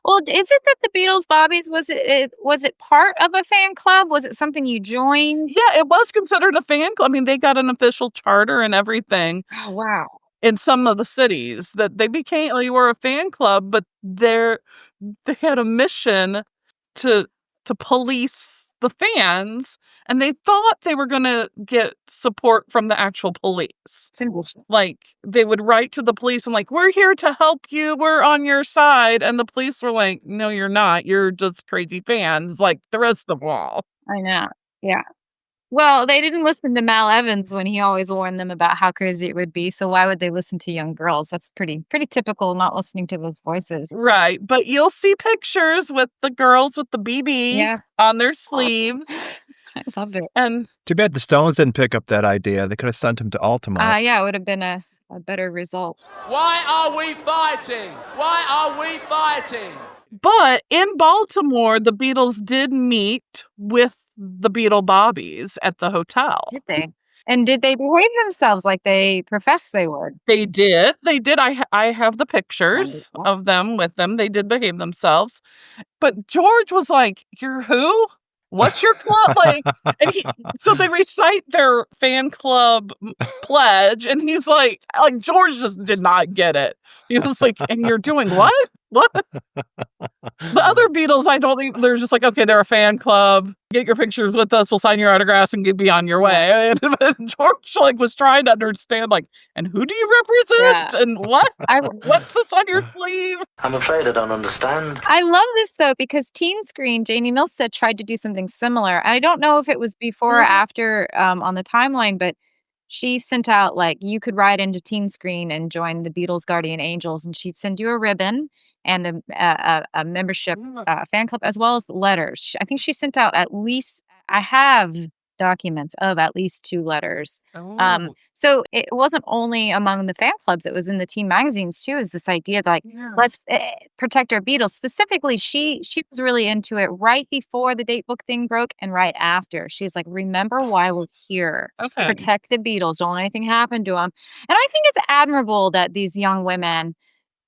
Well, is it that the Beatles Bobbies, was it part of a fan club? Was it something you joined? Yeah, it was considered a fan club. I mean, they got an official charter and everything. Oh, wow. In some of the cities that they were a fan club, but they had a mission to police the fans, and they thought they were going to get support from the actual police. Like, they would write to the police and like, "We're here to help you. We're on your side." And the police were like, "No, you're not. You're just crazy fans like the rest of them all." I know. Yeah. Well, they didn't listen to Mal Evans when he always warned them about how crazy it would be. So why would they listen to young girls? That's pretty typical, not listening to those voices. Right. But you'll see pictures with the girls with the BB on their sleeves. I love it. And too bad the Stones didn't pick up that idea. They could have sent him to Altamont. Yeah, it would have been a better result. Why are we fighting? Why are we fighting? But in Baltimore, the Beatles did meet with the Beatle Bobbies at the hotel. Did they? And did they behave themselves like they professed they would? They did. They did. I have the pictures of them with them. They did behave themselves. But George was like, "You're who? What's your club?" Like, and so they recite their fan club pledge, and he's like George just did not get it. He was like, "And you're doing what? What?" The other Beatles, I don't think they're just like, "Okay, they're a fan club. Get your pictures with us. We'll sign your autographs and be on your way." And George was trying to understand, like, "And who do you represent? Yeah. And what? What's this on your sleeve?" I'm afraid I don't understand. I love this, though, because Teen Screen, Janie Milstead tried to do something similar. And I don't know if it was before or after on the timeline, but she sent out, like, you could write into Teen Screen and join the Beatles Guardian Angels, and she'd send you a ribbon and a membership fan club, as well as letters. I think she sent out I have documents of at least 2 letters. So it wasn't only among the fan clubs, it was in the teen magazines too, is this idea that, like, let's protect our Beatles. Specifically, she was really into it right before the date book thing broke and right after. She's like, "Remember why we're here. Okay. Protect the Beatles. Don't let anything happen to them." And I think it's admirable that these young women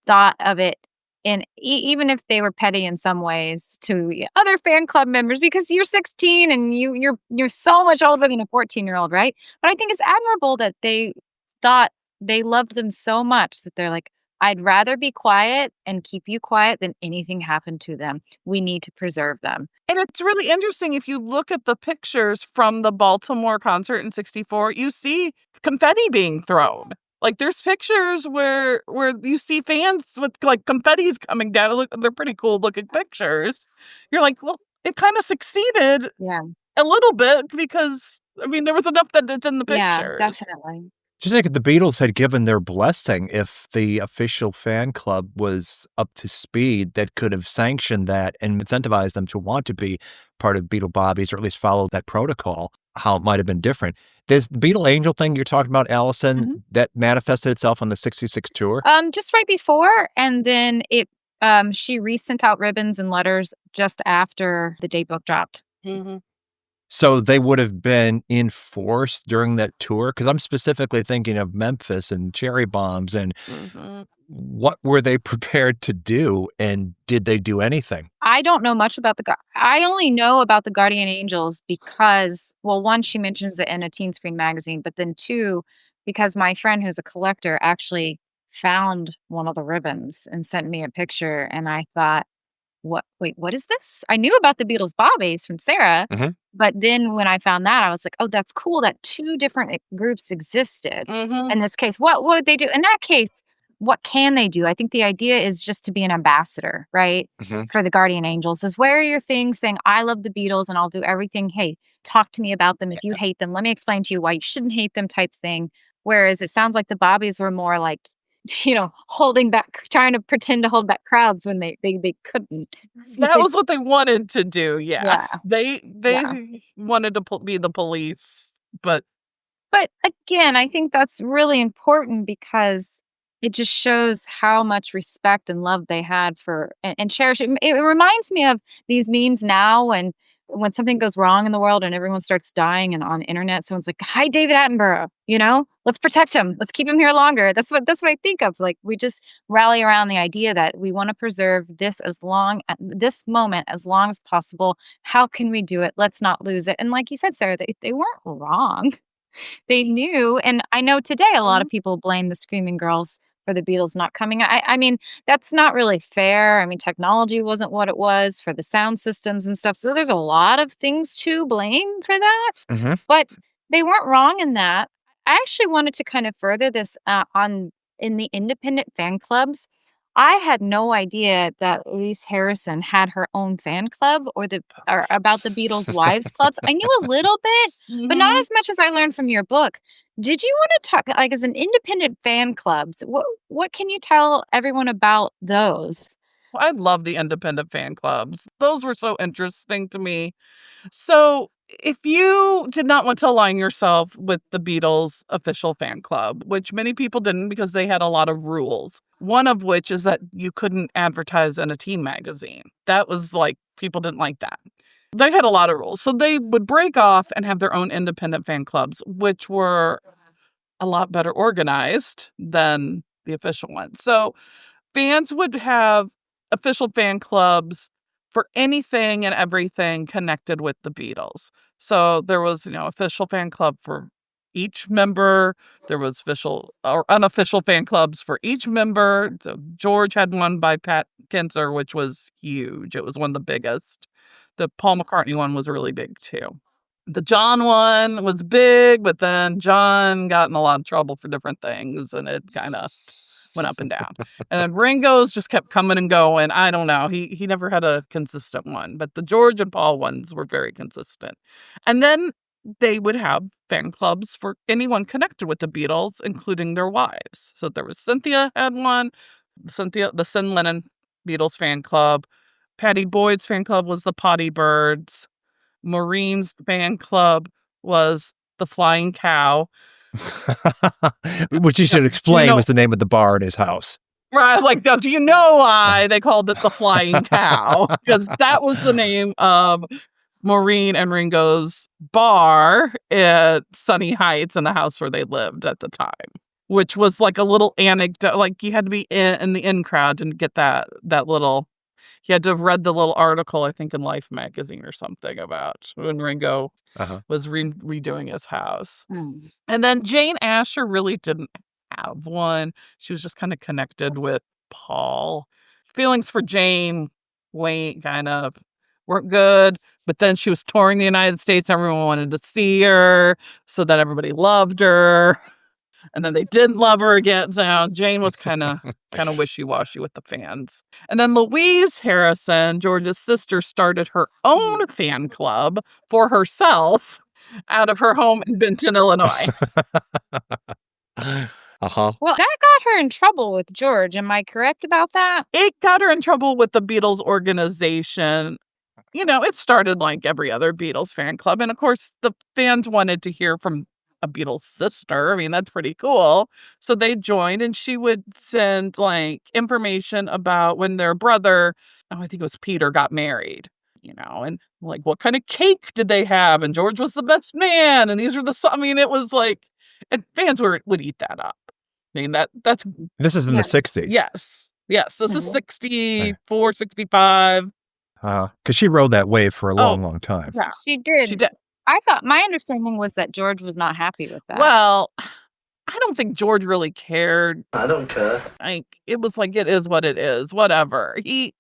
thought of it, and even if they were petty in some ways to other fan club members, because you're 16 and you're so much older than a 14-year-old, right? But I think it's admirable that they thought they loved them so much that they're like, "I'd rather be quiet and keep you quiet than anything happen to them. We need to preserve them." And it's really interesting if you look at the pictures from the Baltimore concert in '64, you see confetti being thrown. Like, there's pictures where you see fans with, like, confetti's coming down. Look, they're pretty cool looking pictures. You're like, well, it kind of succeeded a little bit because, I mean, there was enough that it's in the pictures. Yeah, definitely. Just think if the Beatles had given their blessing, if the official fan club was up to speed, that could have sanctioned that and incentivized them to want to be part of Beatle Bobbies, or at least follow that protocol, how it might have been different. There's the Beatle Angel thing you're talking about, Allison, that manifested itself on the '66 tour? Just right before, and then she resent out ribbons and letters just after the date book dropped. Mm-hmm. So they would have been in force during that tour? Because I'm specifically thinking of Memphis and Cherry Bombs and what were they prepared to do, and did they do anything? I don't know much about I only know about the Guardian Angels because, well, one, she mentions it in a teen screen magazine, but then two, because my friend who's a collector actually found one of the ribbons and sent me a picture, and I thought, what is this? I knew about the Beatles bobbies from Sarah, but then when I found that, I was like, oh, that's cool that two different groups existed. In this case, what would they do? In that case, what can they do? I think the idea is just to be an ambassador, right? For the Guardian Angels is wear your thing saying, I love the Beatles and I'll do everything. Hey, talk to me about them. If you hate them, let me explain to you why you shouldn't hate them type thing. Whereas it sounds like the bobbies were more like, holding back, trying to pretend to hold back crowds when they couldn't. That was what they wanted to do. Yeah. They wanted to be the police, but again, I think that's really important because it just shows how much respect and love they had for and cherish it. It reminds me of these memes now when something goes wrong in the world and everyone starts dying and on the internet, someone's like, hi, David Attenborough, let's protect him. Let's keep him here longer. That's what I think of. Like, we just rally around the idea that we want to preserve this moment as long as possible. How can we do it? Let's not lose it. And like you said, Sarah, they weren't wrong. They knew. And I know today a lot of people blame the Screaming Girls for the Beatles not coming. I mean, that's not really fair. I mean, technology wasn't what it was for the sound systems and stuff. So there's a lot of things to blame for that. But they weren't wrong in that. I actually wanted to kind of further this in the independent fan clubs. I had no idea that Elise Harrison had her own fan club or about the Beatles' wives clubs. I knew a little bit, but not as much as I learned from your book. Did you want to talk, like, as an independent fan clubs, what can you tell everyone about those? Well, I love the independent fan clubs. Those were so interesting to me. So if you did not want to align yourself with the Beatles official fan club, which many people didn't because they had a lot of rules, one of which is that you couldn't advertise in a teen magazine. That was like, people didn't like that. They had a lot of rules. So they would break off and have their own independent fan clubs, which were a lot better organized than the official ones. So fans would have official fan clubs for anything and everything connected with the Beatles. So there was, official fan club for each member. There was official or unofficial fan clubs for each member. So George had one by Pat Kinzer, which was huge. It was one of the biggest. The Paul McCartney one was really big too. The John one was big, but then John got in a lot of trouble for different things, and it kind of went up and down. And then Ringo's just kept coming and going. I don't know. He never had a consistent one, but the George and Paul ones were very consistent. And then they would have fan clubs for anyone connected with the Beatles, including their wives. So there was Cynthia had one, the Sin Lennon Beatles fan club. Patty Boyd's fan club was the Potty Birds. Maureen's fan club was the Flying Cow. Which you should explain was the name of the bar in his house. Right, like, now, do you know why they called it the Flying Cow? Because that was the name of Maureen and Ringo's bar at Sunny Heights in the house where they lived at the time, which was like a little anecdote. Like, you had to be in the in crowd to get that little. You had to have read the little article, I think, in Life magazine or something about when Ringo was redoing his house. And then Jane Asher really didn't have one. She was just kind of connected with Paul. Feelings for Jane kind of weren't good, but then she was touring the United States. Everyone wanted to see her, so that everybody loved her. And then they didn't love her again. So Jane was kind of wishy-washy with the fans. And then Louise Harrison, George's sister, started her own fan club for herself out of her home in Benton, Illinois. Well, that got her in trouble with George. Am I correct about that? It got her in trouble with the Beatles organization. It started like every other Beatles fan club. And of course, the fans wanted to hear from a Beatles sister. I mean, that's pretty cool. So they joined, and she would send like information about when their brother, I think it was Peter, got married, and like what kind of cake did they have? And George was the best man. And these were it was like, and fans would eat that up. I mean, that's... This is in the 60s. Yes. Yes, this is 64, 65. Because she rode that wave for a long time. Yeah. She did. She did. I thought my understanding was that George was not happy with that. Well, I don't think George really cared. I don't care. It was like, it is what it is, whatever. He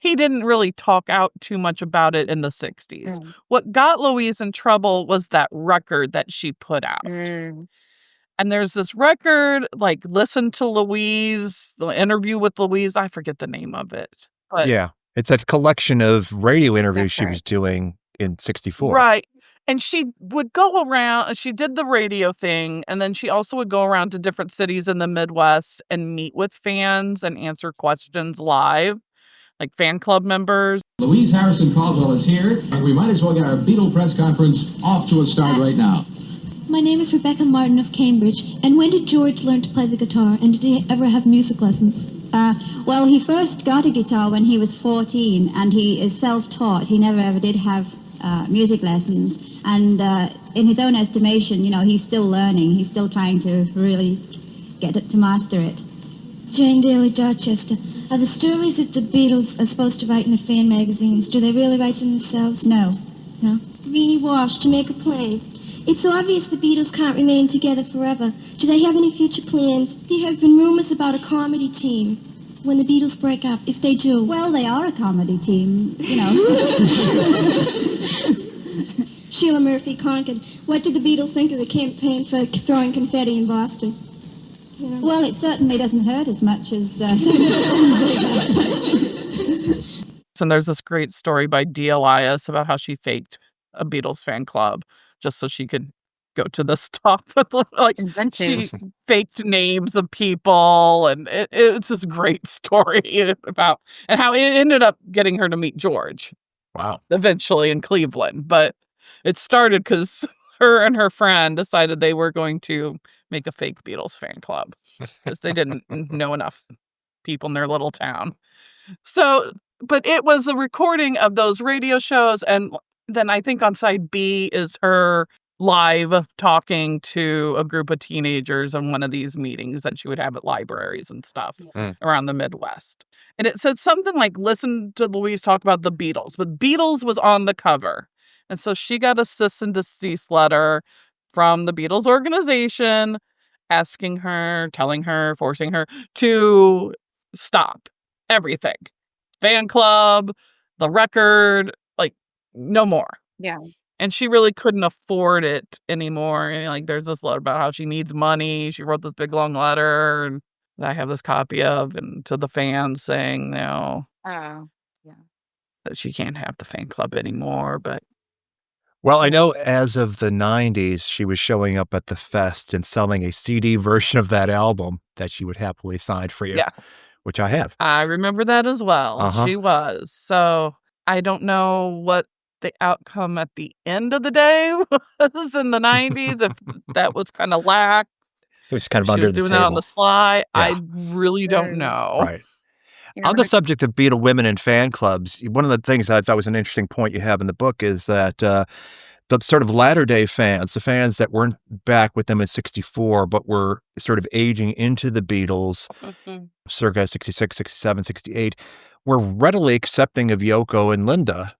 didn't really talk out too much about it in the 60s. What got Louise in trouble was that record that she put out. And there's this record, like, Listen to Louise, the interview with Louise. I forget the name of it. But yeah. It's a collection of radio interviews she was doing in 64. Right. And she would go around, she did the radio thing, and then she also would go around to different cities in the Midwest and meet with fans and answer questions live, like fan club members. Louise Harrison Caldwell is here, and we might as well get our Beatle press conference off to a start right now. My name is Rebecca Martin of Cambridge, and when did George learn to play the guitar, and did he ever have music lessons? Well, he first got a guitar when he was 14, and he is self-taught. He never ever did have music lessons, and in his own estimation, he's still learning. He's still trying to really get it to master it. Jane Daly, Dorchester. Are the stories that the Beatles are supposed to write in the fan magazines, do they really write them themselves? No. No? Renee Walsh, to make a play. It's obvious the Beatles can't remain together forever. Do they have any future plans? There have been rumors about a comedy team when the Beatles break up, if they do. Well, they are a comedy team, Sheila Murphy, Concord. What did the Beatles think of the campaign for throwing confetti in Boston? Well, it certainly doesn't hurt as much as... And there's this great story by Dee Elias about how she faked a Beatles fan club just so she could go to the stop. She faked names of people, and it's this great story about and how it ended up getting her to meet George. Wow. Eventually in Cleveland. But it started because her and her friend decided they were going to make a fake Beatles fan club because they didn't know enough people in their little town. So, but it was a recording of those radio shows, and then I think on side B is her live talking to a group of teenagers in one of these meetings that she would have at libraries and stuff around the Midwest. And it said something like, listen to Louise talk about the Beatles, but Beatles was on the cover. And so she got a cease and desist letter from the Beatles organization asking her, telling her, forcing her to stop everything. Fan club, the record, no more. Yeah. And she really couldn't afford it anymore. And there's this letter about how she needs money. She wrote this big long letter, and I have this copy of, and to the fans saying, that she can't have the fan club anymore. But well, I know as of the 90s, she was showing up at the fest and selling a CD version of that album that she would happily sign for you, which I have. I remember that as well. She was. So I don't know what the outcome at the end of the day was in the 90s, if that was kind of lax. It was kind of she under was the doing table. that on the sly. Yeah. I really don't know. Right. On the subject of Beatle women and fan clubs, one of the things I thought was an interesting point you have in the book is that the sort of latter-day fans, the fans that weren't back with them in 64, but were sort of aging into the Beatles, circa 66, 67, 68, were readily accepting of Yoko and Linda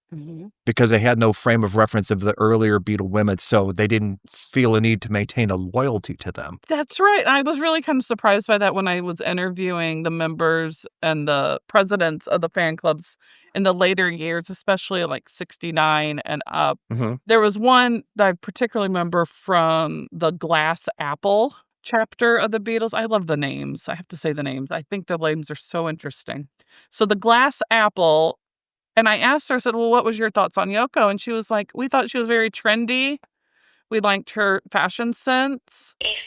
because they had no frame of reference of the earlier Beatle women, so they didn't feel a need to maintain a loyalty to them. That's right. I was really kind of surprised by that when I was interviewing the members and the presidents of the fan clubs in the later years, especially 69 and up. There was one that I particularly remember from the Glass Apple chapter of the Beatles. I love the names. I have to say the names. I think the names are so interesting. So the Glass Apple, and I asked her, I said, well, what was your thoughts on Yoko? And she was like, we thought she was very trendy. We liked her fashion sense. If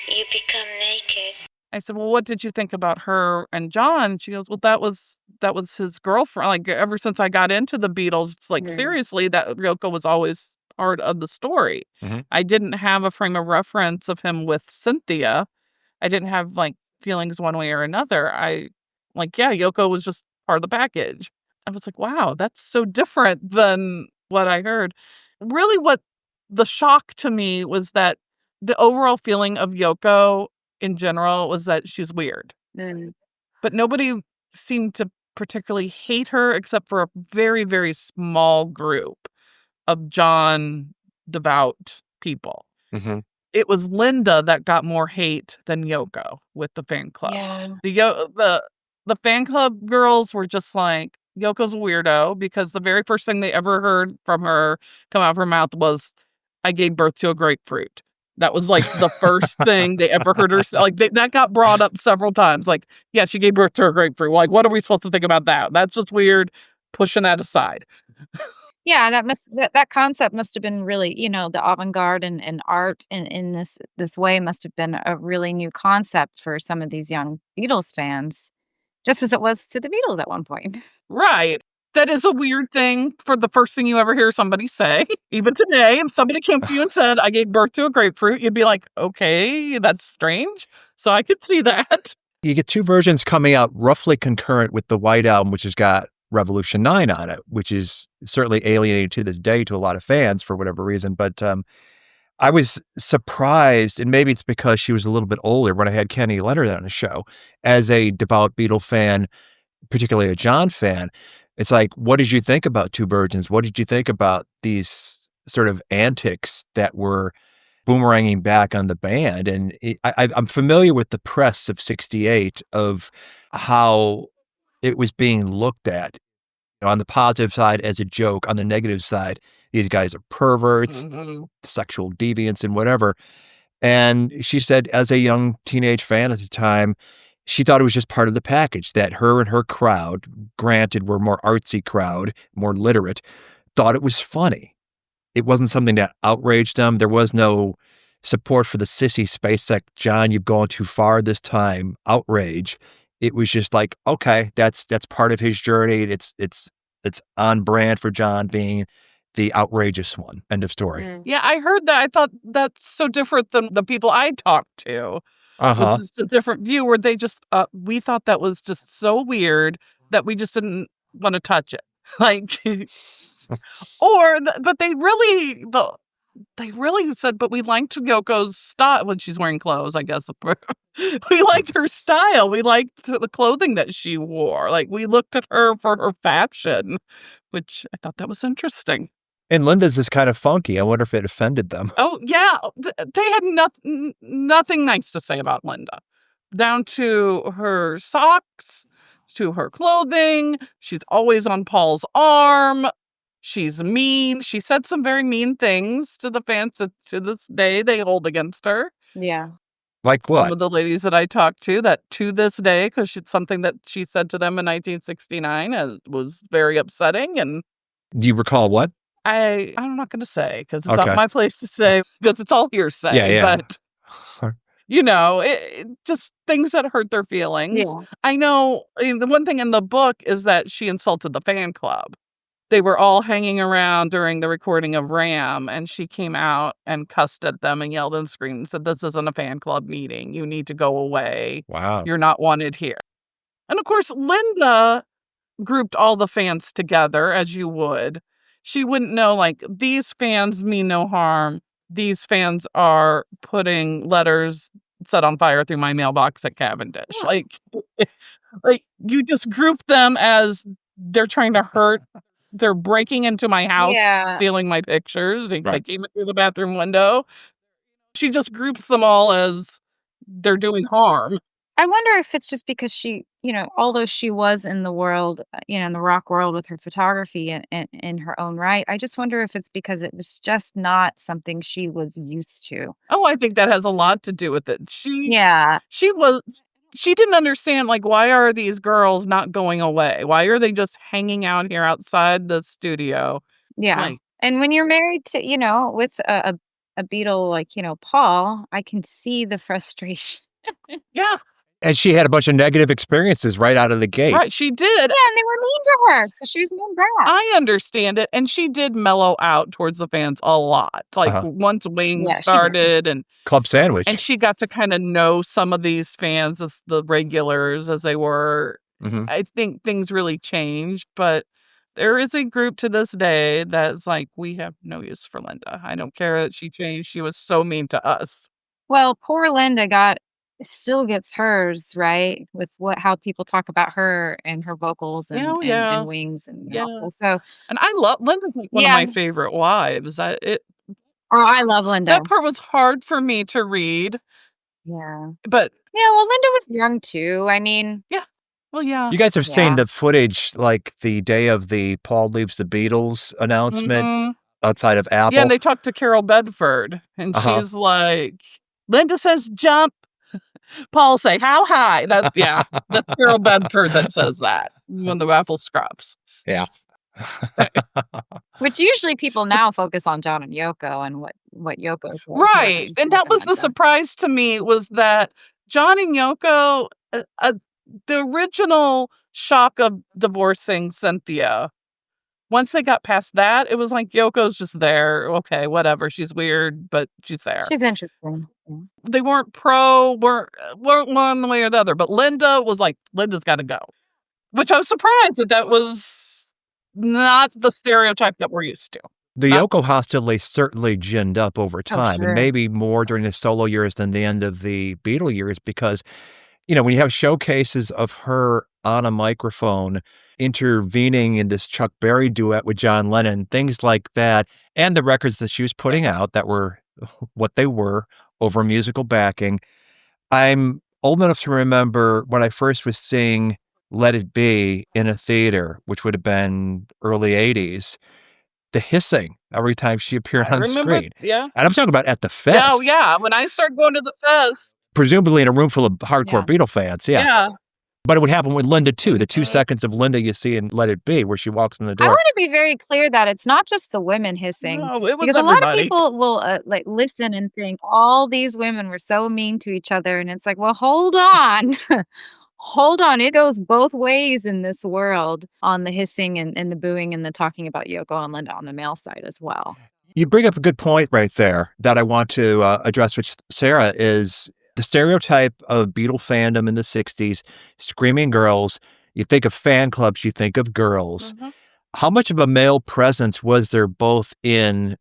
you become naked. I said, well, what did you think about her and John? She goes, well, that was his girlfriend. Ever since I got into the Beatles, seriously, that Yoko was always part of the story. I didn't have a frame of reference of him with Cynthia. I didn't have feelings one way or another. Yoko was just part of the package. I was like, wow, that's so different than what I heard. Really what the shock to me was that the overall feeling of Yoko in general was that she's weird. But nobody seemed to particularly hate her except for a very, very small group of John devout people. Mm-hmm. It was Linda that got more hate than Yoko with the fan club. Yeah. The fan club girls were just like, Yoko's a weirdo, because the very first thing they ever heard from her come out of her mouth was, I gave birth to a grapefruit. That was like the first thing they ever heard her say. Like that got brought up several times. Like, yeah, she gave birth to a grapefruit. Like, what are we supposed to think about that? That's just weird. Pushing that aside. Yeah, that concept must have been really, the avant-garde and art in this way must have been a really new concept for some of these young Beatles fans, just as it was to the Beatles at one point. Right. That is a weird thing for the first thing you ever hear somebody say. Even today, if somebody came to you and said, I gave birth to a grapefruit, you'd be like, okay, that's strange. So I could see that. You get two versions coming out roughly concurrent with the White Album, which has got Revolution 9 on it, which is certainly alienating to this day to a lot of fans for whatever reason. But I was surprised, and maybe it's because she was a little bit older when I had Kenny Leonard on the show, as a devout Beatle fan, particularly a John fan. It's like, what did you think about Two Virgins? What did you think about these sort of antics that were boomeranging back on the band? And I'm familiar with the press of '68 of how it was being looked at, on the positive side as a joke, on the negative side, these guys are perverts, sexual deviants and whatever. And she said, as a young teenage fan at the time, she thought it was just part of the package, that her and her crowd, granted were more artsy crowd, more literate, thought it was funny. It wasn't something that outraged them. There was no support for the sissy SpaceX, John, you've gone too far this time, outrage. It was just like, okay, that's part of his journey. It's on brand for John being the outrageous one. End of story. Yeah, I heard that. I thought that's so different than the people I talked to. Uh-huh. This is a different view where they just, we thought that was just so weird that we just didn't want to touch it. Like, but they really said, but we liked Yoko's style when she's wearing clothes, I guess. We liked her style. We liked the clothing that she wore. Like, we looked at her for her fashion, which I thought that was interesting. And Linda's is kind of funky. I wonder if it offended them. Oh, yeah. They had nothing nice to say about Linda. Down to her socks, to her clothing. She's always on Paul's arm. She's mean. She said some very mean things to the fans that to this day they hold against her. Yeah. Like what? Some of the ladies that I talked to this day, because it's something that she said to them in 1969 was very upsetting. And do you recall what? I'm not going to say, because it's not my place to say, because it's all hearsay. Yeah. But, it just things that hurt their feelings. Yeah. I know the one thing in the book is that she insulted the fan club. They were all hanging around during the recording of Ram, and she came out and cussed at them and yelled and screamed and said, this isn't a fan club meeting. You need to go away. Wow. You're not wanted here. And of course, Linda grouped all the fans together, as you would. She wouldn't know, like, these fans mean no harm. These fans are putting letters set on fire through my mailbox at Cavendish. Yeah. Like you just group them as they're trying to hurt. They're breaking into my house, stealing my pictures. They came in through the bathroom window. She just groups them all as they're doing harm. I wonder if it's just because she, although she was in the world, in the rock world with her photography in her own right, I just wonder if it's because it was just not something she was used to. Oh, I think that has a lot to do with it. She didn't understand, like, why are these girls not going away? Why are they just hanging out here outside the studio? Yeah. And when you're married to, with a Beatle like, Paul, I can see the frustration. Yeah. And she had a bunch of negative experiences right out of the gate. Right, she did. Yeah, and they were mean to her, so she was mean back. I understand it. And she did mellow out towards the fans a lot. Like, once Wings started and Club Sandwich. And she got to kind of know some of these fans as the regulars as they were. Mm-hmm. I think things really changed, but there is a group to this day that's like, we have no use for Linda. I don't care that she changed. She was so mean to us. Well, poor Linda got still gets hers, right? With how people talk about her and her vocals Yeah, and yeah. Wings and Yeah. Allison. So And I love Linda's like one of yeah. my favorite wives. Oh, I love Linda. That part was hard for me to read. Yeah. But yeah, well, Linda was young too. I mean, yeah. Well, yeah. You guys have seen Yeah. the footage, like the day of the Paul leaves the Beatles announcement outside of Apple. Yeah, and they talked to Carol Bedford, and she's like, Linda says jump. Paul say, how high? That's Carol Bedford that says that when the Apple scruffs. Yeah. Which usually people now focus on John and Yoko and what Yoko's like. Right. And that was the surprise to me, was that John and Yoko, the original shock of divorcing Cynthia, once they got past that, it was like Yoko's just there. Okay, whatever. She's weird, but she's there. She's interesting. Yeah. They weren't weren't one way or the other. But Linda was like, Linda's got to go. Which I was surprised that was not the stereotype that we're used to. The Yoko hostility certainly ginned up over time, sure. and maybe more during the solo years than the end of the Beatle years, because, when you have showcases of her on a microphone intervening in this Chuck Berry duet with John Lennon, things like that, and the records that she was putting out that were what they were over musical backing. I'm old enough to remember when I first was seeing Let It Be in a theater, which would have been early 80s, the hissing every time she appeared on screen. Yeah. And I'm talking about at the fest. Oh, yeah. When I started going to the fest. Presumably in a room full of hardcore Beatle fans. Yeah. But it would happen with Linda, too. The 2 seconds of Linda you see in Let It Be, where she walks in the door. I want to be very clear that it's not just the women hissing. No, it was because everybody. A lot of people will listen and think all these women were so mean to each other. And it's like, well, hold on. Hold on. It goes both ways in this world on the hissing and the booing and the talking about Yoko and Linda on the male side as well. You bring up a good point right there that I want to address, which, Sarah, is the stereotype of Beatle fandom in the 60s, screaming girls. You think of fan clubs, you think of girls. Mm-hmm. How much of a male presence was there both in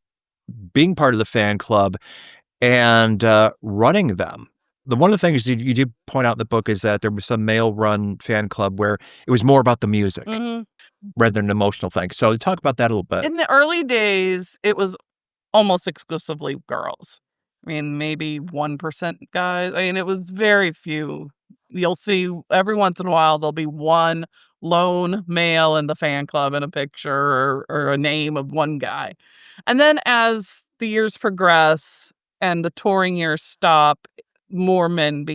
being part of the fan club and running them? One of the things you do point out in the book is that there was some male-run fan club where it was more about the music rather than an emotional thing. So talk about that a little bit. In the early days, it was almost exclusively girls. I mean, maybe 1% guys. I mean, it was very few. You'll see every once in a while, there'll be one lone male in the fan club in a picture or a name of one guy. And then as the years progress and the touring years stop, more men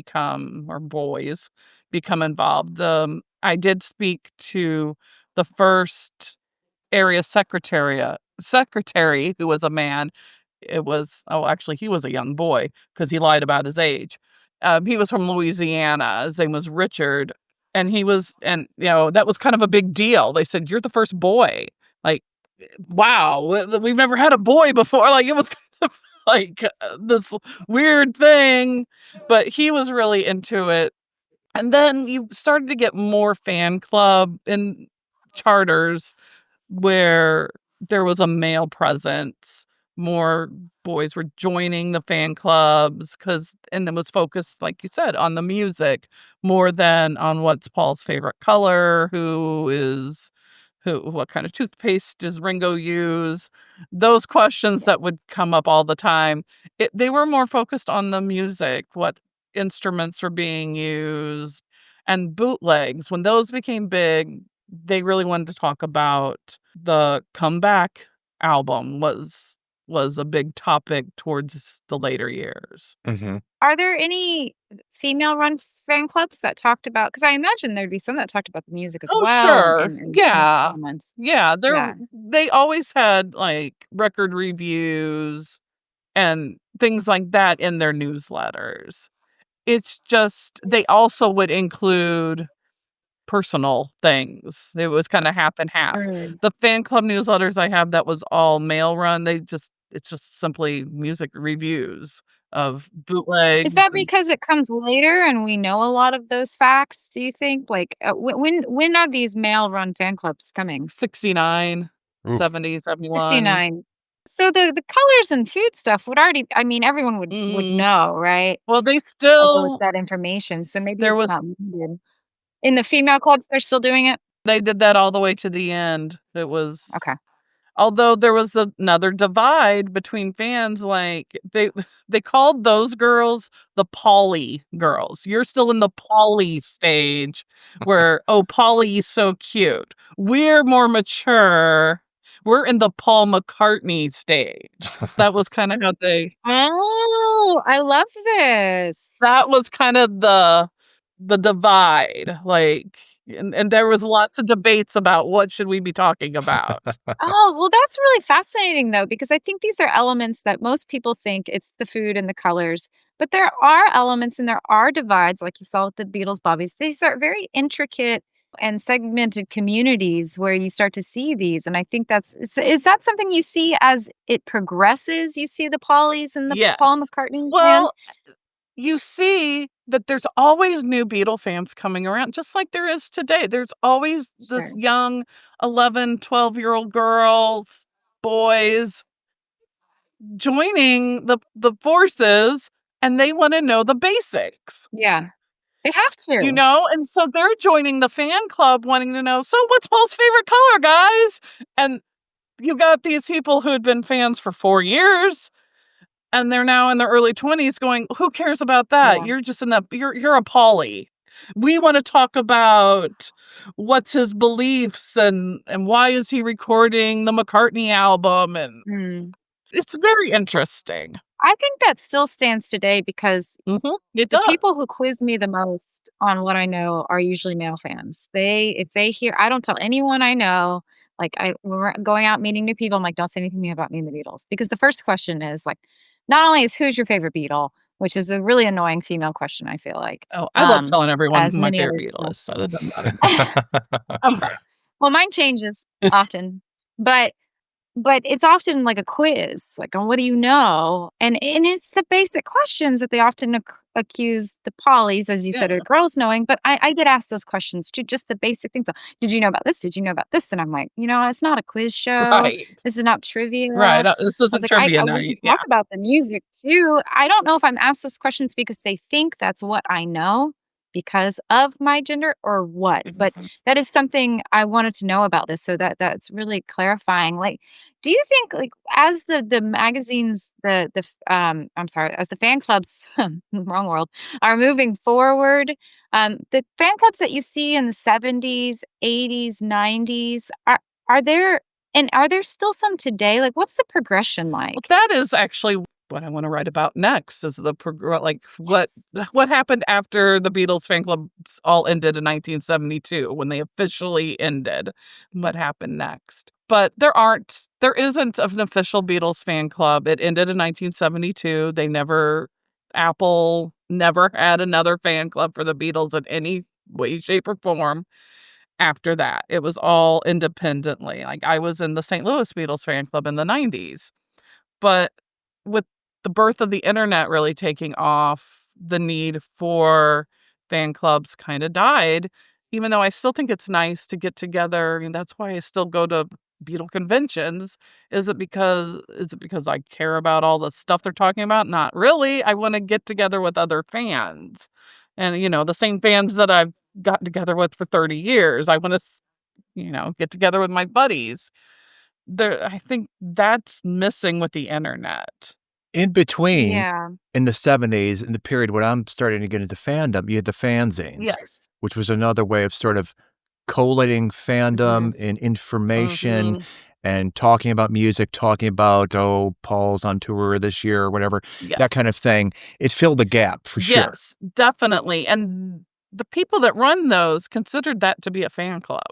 boys become involved. I did speak to the first area secretary who was a man. He was a young boy because he lied about his age. He was from Louisiana. His name was Richard. And that was kind of a big deal. They said, you're the first boy. Like, wow, we've never had a boy before. Like, it was kind of like this weird thing, but he was really into it. And then you started to get more fan club and charters where there was a male presence. More boys were joining the fan clubs and it was focused, like you said, on the music more than on what's Paul's favorite color, what kind of toothpaste does Ringo use? Those questions that would come up all the time. They were more focused on the music, what instruments were being used, and bootlegs. When those became big, they really wanted to talk about the Comeback album was a big topic towards the later years. Mm-hmm. Are there any female-run fan clubs that talked about? Because I imagine there'd be some that talked about the music as well. Sure. And Yeah. comments. Yeah. They always had like record reviews and things like that in their newsletters. It's just they also would include personal things. It was kind of half and half. Right. The fan club newsletters I have that was all male run. It's just simply music reviews of bootlegs. Is that because it comes later and we know a lot of those facts, do you think? Like, when are these male-run fan clubs coming? 69, Ooh. 70, 71. 69. So the colors and food stuff would already, I mean, everyone would know, right? Well, they With still, that information. So maybe there it's was, not needed. In the female clubs, they're still doing it? they did that all the way to the end. It was, Okay. although there was another divide between fans, like they called those girls the Polly girls. You're still in the Polly stage where, oh, Polly's so cute. We're more mature. We're in the Paul McCartney stage. That was kind of how Oh, I love this. that was kind of the divide. Like, and there was lots of debates about what should we be talking about. Oh, well, that's really fascinating, though, because I think these are elements that most people think it's the food and the colors. But there are elements and there are divides, like you saw with the Beatles, Bobbies. These are very intricate and segmented communities where you start to see these. And I think is that something you see as it progresses? You see the Pollys and the Paul Yes. McCartney fans? Well, you see that there's always new Beatle fans coming around, just like there is today. There's always this young 11, 12-year-old girls, boys joining the forces, and they want to know the basics. Yeah. They have to. You know, and so they're joining the fan club wanting to know, so what's Paul's favorite color, guys? And you got these people who had been fans for 4 years, and they're now in their early 20s going, who cares about that? Yeah. You're just you're a Polly. We want to talk about what's his beliefs and why is he recording the McCartney album, and it's very interesting. I think that still stands today because It the does. people who quiz me the most on what I know are usually male fans. If they hear, I don't tell anyone I know. Like when we're going out meeting new people, I'm like, don't say anything to me about me and the Beatles, because the first question is like, not only is who's your favorite Beatle, which is a really annoying female question, I feel like. Oh, I love telling everyone as who my many favorite others Beatle is, so that doesn't matter. Well, mine changes often, but it's often like a quiz, like on what do you know? And it's the basic questions that they often accuse the Pollys, as you said, or girls knowing. But I get asked those questions too, just the basic things. Did you know about this? Did you know about this? And I'm like, it's not a quiz show. Right. This is not trivia. Right. This isn't like, trivia we night. can talk about the music too. I don't know if I'm asked those questions because they think that's what I know because of my gender or what, but that is something I wanted to know about this. So that's really clarifying. Like, do you think, like, as the magazines, I'm sorry, as the fan clubs, wrong world, are moving forward, the fan clubs that you see in the 70s, 80s, 90s, are there still some today? Like, what's the progression like? Well, that is actually what I want to write about next, is what happened after the Beatles fan clubs all ended in 1972 when they officially ended. What happened next? But there isn't an official Beatles fan club. It ended in 1972. Apple never had another fan club for the Beatles in any way, shape, or form. After that, it was all independently. Like, I was in the St. Louis Beatles fan club in the 90s. But with the birth of the internet really taking off, the need for fan clubs kind of died, even though I still think it's nice to get together. I mean, that's why I still go to Beatle conventions. Is it because I care about all the stuff they're talking about? Not really. I want to get together with other fans. And, the same fans that I've gotten together with for 30 years. I want to, get together with my buddies. I think that's missing with the internet. In between, Yeah. in the 70s, in the period when I'm starting to get into fandom, you had the fanzines, Yes. which was another way of sort of collating fandom and information and talking about music, talking about, Paul's on tour this year or whatever, that kind of thing. It filled a gap for sure. Yes, definitely. And the people that run those considered that to be a fan club.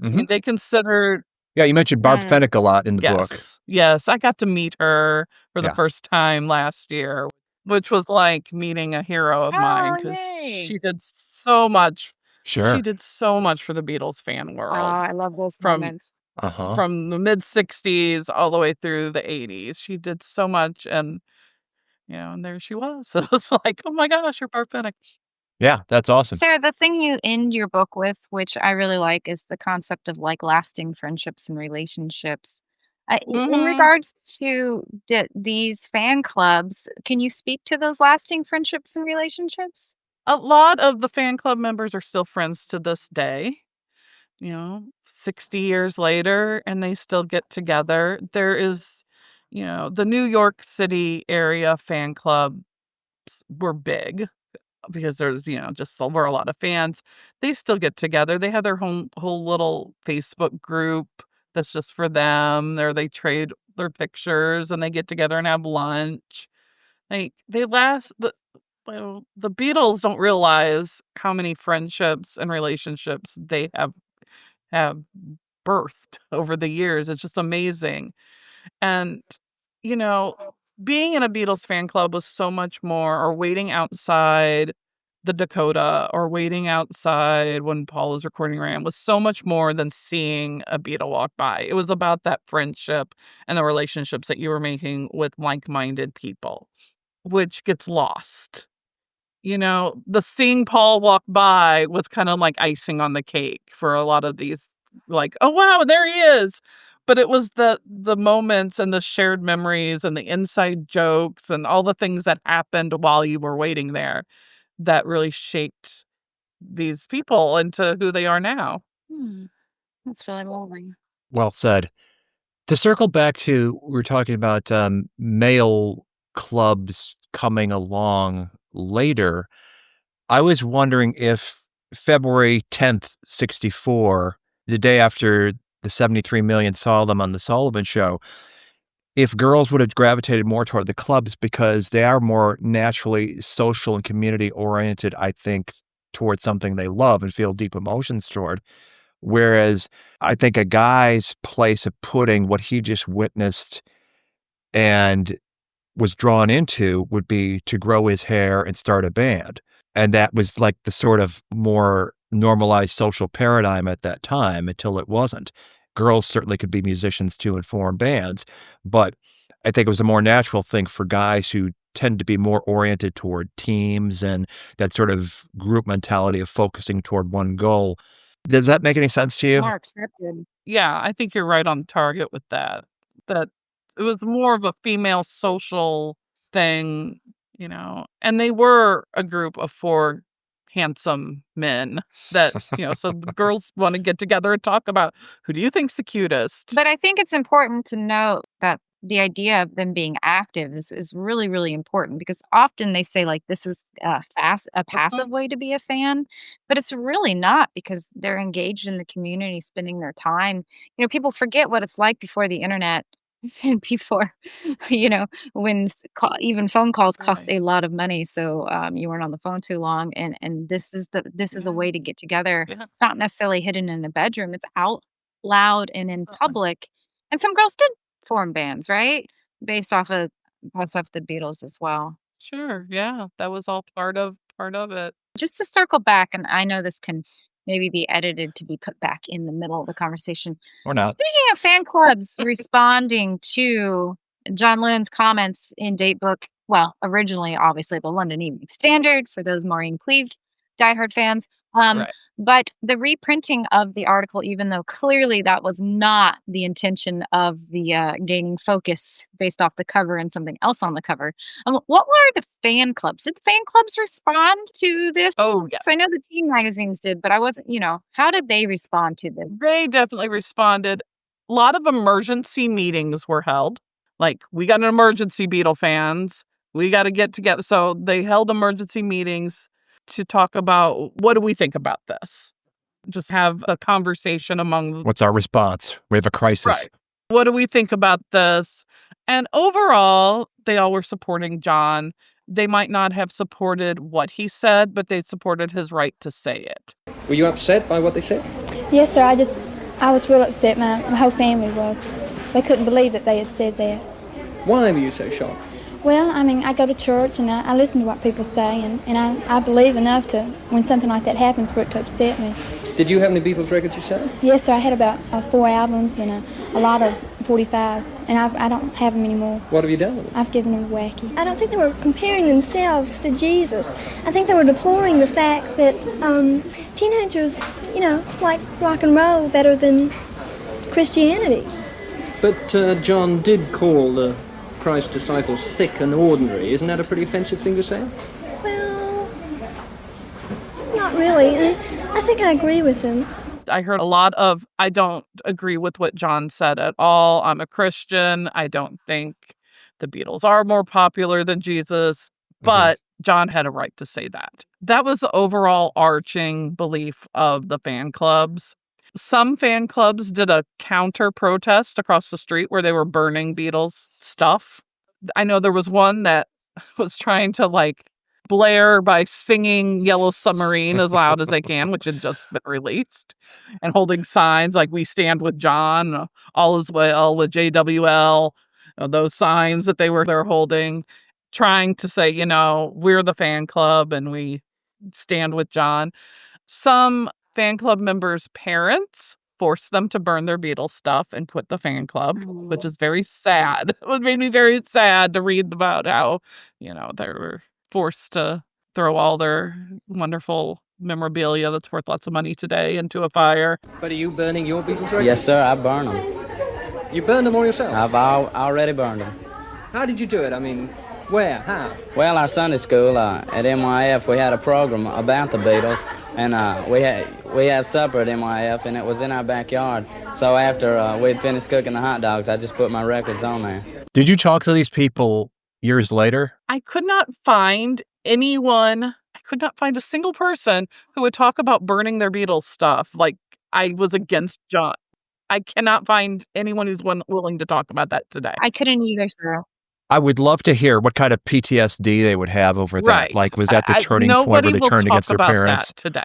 I mean, they considered... Yeah, you mentioned Barb Fennick a lot in the book. Yes, I got to meet her for the first time last year, which was like meeting a hero of mine because she did so much. Sure. She did so much for the Beatles fan world. Oh, I love those moments. From the mid 60s all the way through the 80s. She did so much, and and there she was. So it's like, oh my gosh, you're Barb Fennick. Yeah, that's awesome. Sarah, the thing you end your book with, which I really like, is the concept of like lasting friendships and relationships. In regards to these fan clubs, can you speak to those lasting friendships and relationships? A lot of the fan club members are still friends to this day, 60 years later, and they still get together. There is, the New York City area fan clubs were big because there's, just over a lot of fans. They still get together. They have their whole little Facebook group that's just for them. There they trade their pictures and they get together and have lunch. Like they last the Beatles don't realize how many friendships and relationships they have birthed over the years. It's just amazing. And being in a Beatles fan club was so much more, or waiting outside the Dakota or waiting outside when Paul was recording Ram was so much more than seeing a Beatle walk by. It was about that friendship and the relationships that you were making with like-minded people, which gets lost. The seeing Paul walk by was kind of like icing on the cake for a lot of these, like, oh, wow, there he is. But it was the moments and the shared memories and the inside jokes and all the things that happened while you were waiting there that really shaped these people into who they are now. That's really lovely. Well said. To circle back to, we were talking about male clubs coming along later. I was wondering if February 10th, 64, the day after the 73 million saw them on The Sullivan Show, if girls would have gravitated more toward the clubs because they are more naturally social and community oriented, I think, towards something they love and feel deep emotions toward. Whereas I think a guy's place of putting what he just witnessed and was drawn into would be to grow his hair and start a band. And that was like the sort of more normalized social paradigm at that time until it wasn't. Girls certainly could be musicians too and form bands, but I think it was a more natural thing for guys who tend to be more oriented toward teams and that sort of group mentality of focusing toward one goal. Does that make any sense to you? More accepted. Yeah, I think you're right on target with that. That it was more of a female social thing, and they were a group of 4 handsome men that, so the girls want to get together and talk about who do you think's the cutest. But I think it's important to note that the idea of them being active is really, really important, because often they say like this is a passive way to be a fan, but it's really not, because they're engaged in the community, spending their time. People forget what it's like before the internet and before, when even phone calls cost a lot of money. So you weren't on the phone too long. And this is a way to get together. Yeah. It's not necessarily hidden in a bedroom. It's out loud and in public. And some girls did form bands, right? Based off the Beatles as well. Sure. Yeah. That was all part of it. Just to circle back, and I know this can maybe be edited to be put back in the middle of the conversation. Or not. Speaking of fan clubs responding to John Lennon's comments in Datebook, well, originally, obviously, the London Evening Standard, for those Maureen Cleave diehard fans. Right. But the reprinting of the article, even though clearly that was not the intention of the gaining focus based off the cover and something else on the cover, what were the fan clubs? Did the fan clubs respond to this? Oh, yes. I know the teen magazines did, but I wasn't, how did they respond to this? They definitely responded. A lot of emergency meetings were held. Like, we got an emergency, Beatle fans. We got to get together. So they held emergency meetings to talk about, what do we think about this? Just have a conversation among... What's our response? We have a crisis. Right. What do we think about this? And overall, they all were supporting John. They might not have supported what he said, but they supported his right to say it. Were you upset by what they said? Yes, sir. I was real upset. My whole family was. They couldn't believe that they had said that. Why were you so shocked? Well, I go to church and I listen to what people say, and I believe enough to, when something like that happens, for it to upset me. Did you have any Beatles records yourself? Yes, sir. I had about 4 albums and a lot of 45s, and I don't have them anymore. What have you done with them? I've given them to Wacky. I don't think they were comparing themselves to Jesus. I think they were deploring the fact that teenagers, like rock and roll better than Christianity. But John did call the Christ disciples thick and ordinary. Isn't that a pretty offensive thing to say? Well, not really. I think I agree with him. I heard a lot of, I don't agree with what John said at all. I'm a Christian. I don't think the Beatles are more popular than Jesus. But John had a right to say that. That was the overall arching belief of the fan clubs. Some fan clubs did a counter protest across the street where they were burning Beatles stuff. I know there was one that was trying to blare by singing Yellow Submarine as loud as they can, which had just been released, and holding signs like "We Stand with John," "All is Well with JWL," those signs that they're holding, trying to say, we're the fan club and we stand with John. Some fan club members' parents forced them to burn their Beatles stuff and quit the fan club, which is very sad. It made me very sad to read about how, they were forced to throw all their wonderful memorabilia that's worth lots of money today into a fire. But are you burning your Beatles records? Yes, sir, I burn them. You burned them all yourself? I've already burned them. How did you do it? I mean, where? How? Well, our Sunday school at NYF, we had a program about the Beatles, and we have supper at NYF, and it was in our backyard. So after we'd finished cooking the hot dogs, I just put my records on there. Did you talk to these people years later? I could not find anyone, I could not find a single person who would talk about burning their Beatles stuff. I was against John. I cannot find anyone who's willing to talk about that today. I couldn't either, Sarah. I would love to hear what kind of PTSD they would have over that. Right. Was that the turning point where they turned against their parents? Today.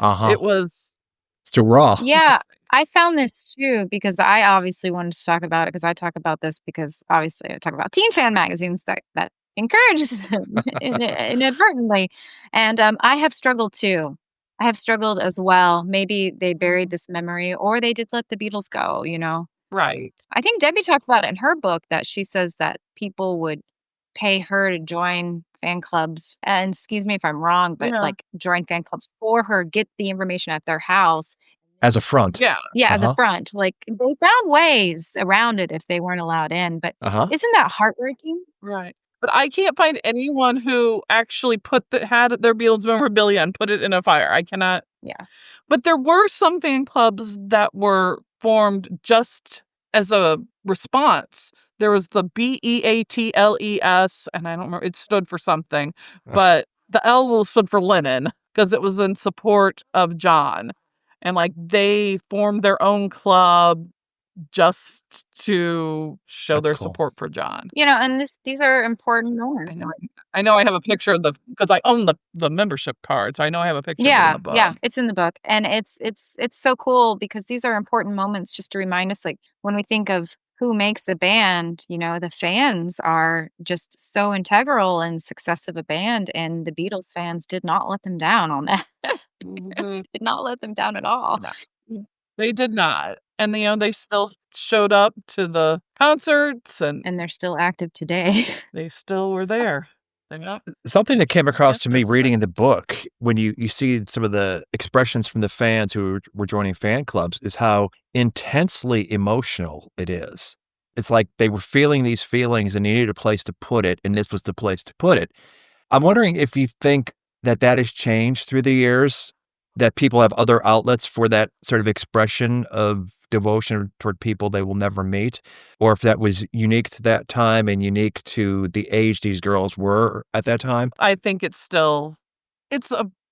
It was... It's too raw. Yeah, I found this too because I obviously wanted to talk about it because I talk about this because obviously I talk about teen fan magazines that encourages them inadvertently. And I have struggled too. I have struggled as well. Maybe they buried this memory or they did let the Beatles go, Right. I think Debbie talks about it in her book that she says that people would pay her to join fan clubs. And excuse me if I'm wrong, but join fan clubs for her, get the information at their house. As a front. Yeah. Yeah, as a front. They found ways around it if they weren't allowed in. But isn't that heartbreaking? Right. But I can't find anyone who actually had their Beatles memorabilia and put it in a fire. I cannot. Yeah. But there were some fan clubs that were formed just as a response. There was the BEATLES, and I don't remember, it stood for something, but the L stood for Lennon because it was in support of John. And they formed their own club just to show their support for John. And these are important moments. I know I have a picture of because I own the membership card, so I know I have a picture of it in the book. Yeah, it's in the book. And it's so cool because these are important moments just to remind us, when we think of who makes a band, the fans are just so integral in success of a band, and the Beatles fans did not let them down on that. Did not let them down at all. No. They did not. And they still showed up to the concerts and they're still active today. They still were there. Something that came across to me reading in the book when you see some of the expressions from the fans who were joining fan clubs is how intensely emotional it is. It's like they were feeling these feelings and they needed a place to put it, and this was the place to put it. I'm wondering if you think that has changed through the years, that people have other outlets for that sort of expression of devotion toward people they will never meet, or if that was unique to that time and unique to the age these girls were at that time. I think it's a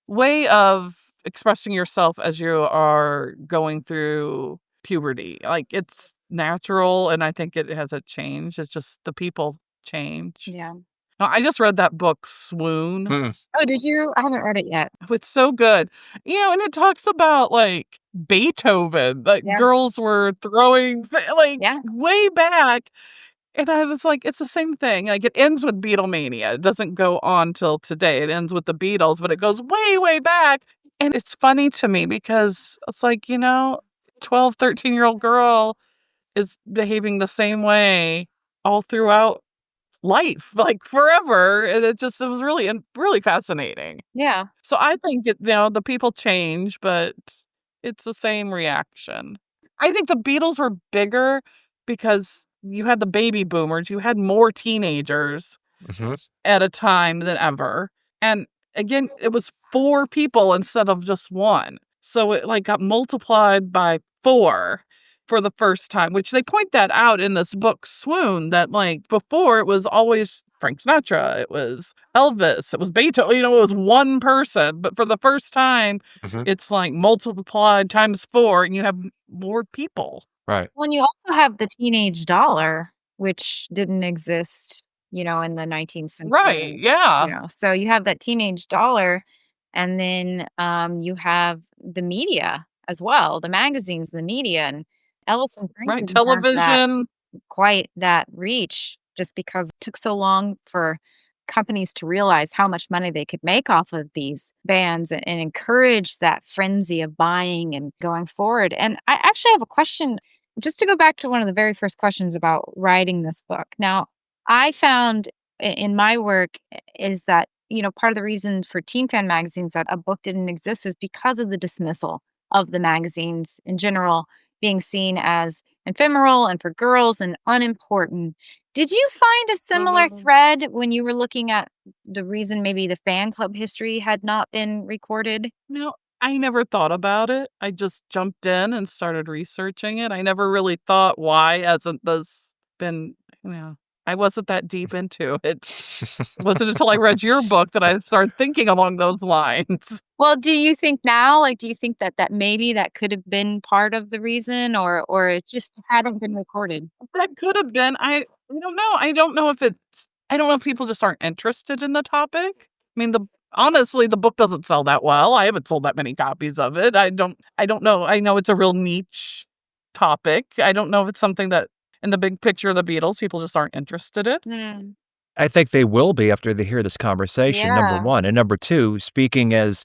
way of expressing yourself as you are going through puberty. It's natural, and I think it hasn't changed. It's just the people change. Yeah. No, I just read that book, Swoon. Oh, did you? I haven't read it yet. It's so good. And it talks about Beethoven. Girls were throwing way back. And I was like, it's the same thing. It ends with Beatlemania. It doesn't go on till today. It ends with the Beatles, but it goes way, way back. And it's funny to me because it's 12, 13-year-old girl is behaving the same way all throughout life, forever. And it was really, really fascinating. Yeah. So I think the people change, but it's the same reaction. I think the Beatles were bigger because you had the baby boomers, you had more teenagers at a time than ever. And again, it was 4 people instead of just 1. So it like got multiplied by 4 for the first time, which they point that out in this book, Swoon, that like before it was always Frank Sinatra, it was Elvis, it was Beethoven, it was one person. But for the first time, it's like multiplied times 4 and you have more people. Right. Well, and you also have the teenage dollar, which didn't exist, in the 19th century. Right, yeah. So you have that teenage dollar, and then you have the media as well, the magazines, the media, and Elvis and Frank didn't have television. quite that reach, just because it took so long for companies to realize how much money they could make off of these bands and encourage that frenzy of buying and going forward. And I actually have a question, just to go back to one of the very first questions about writing this book. Now, I found in my work is that, part of the reason for teen fan magazines that a book didn't exist is because of the dismissal of the magazines in general being seen as ephemeral and for girls and unimportant. Did you find a similar thread when you were looking at the reason maybe the fan club history had not been recorded? No, I never thought about it. I just jumped in and started researching it. I never really thought, why hasn't this been, I wasn't that deep into it. It wasn't until I read your book that I started thinking along those lines. Well, do you think now, do you think that maybe that could have been part of the reason, or it just hadn't been recorded? That could have been. I don't know. I don't know if people just aren't interested in the topic. I mean, honestly, the book doesn't sell that well. I haven't sold that many copies of it. I don't know. I know it's a real niche topic. I don't know if it's something that in the big picture of the Beatles, people just aren't interested in. I think they will be after they hear this conversation, number one. And number two, speaking as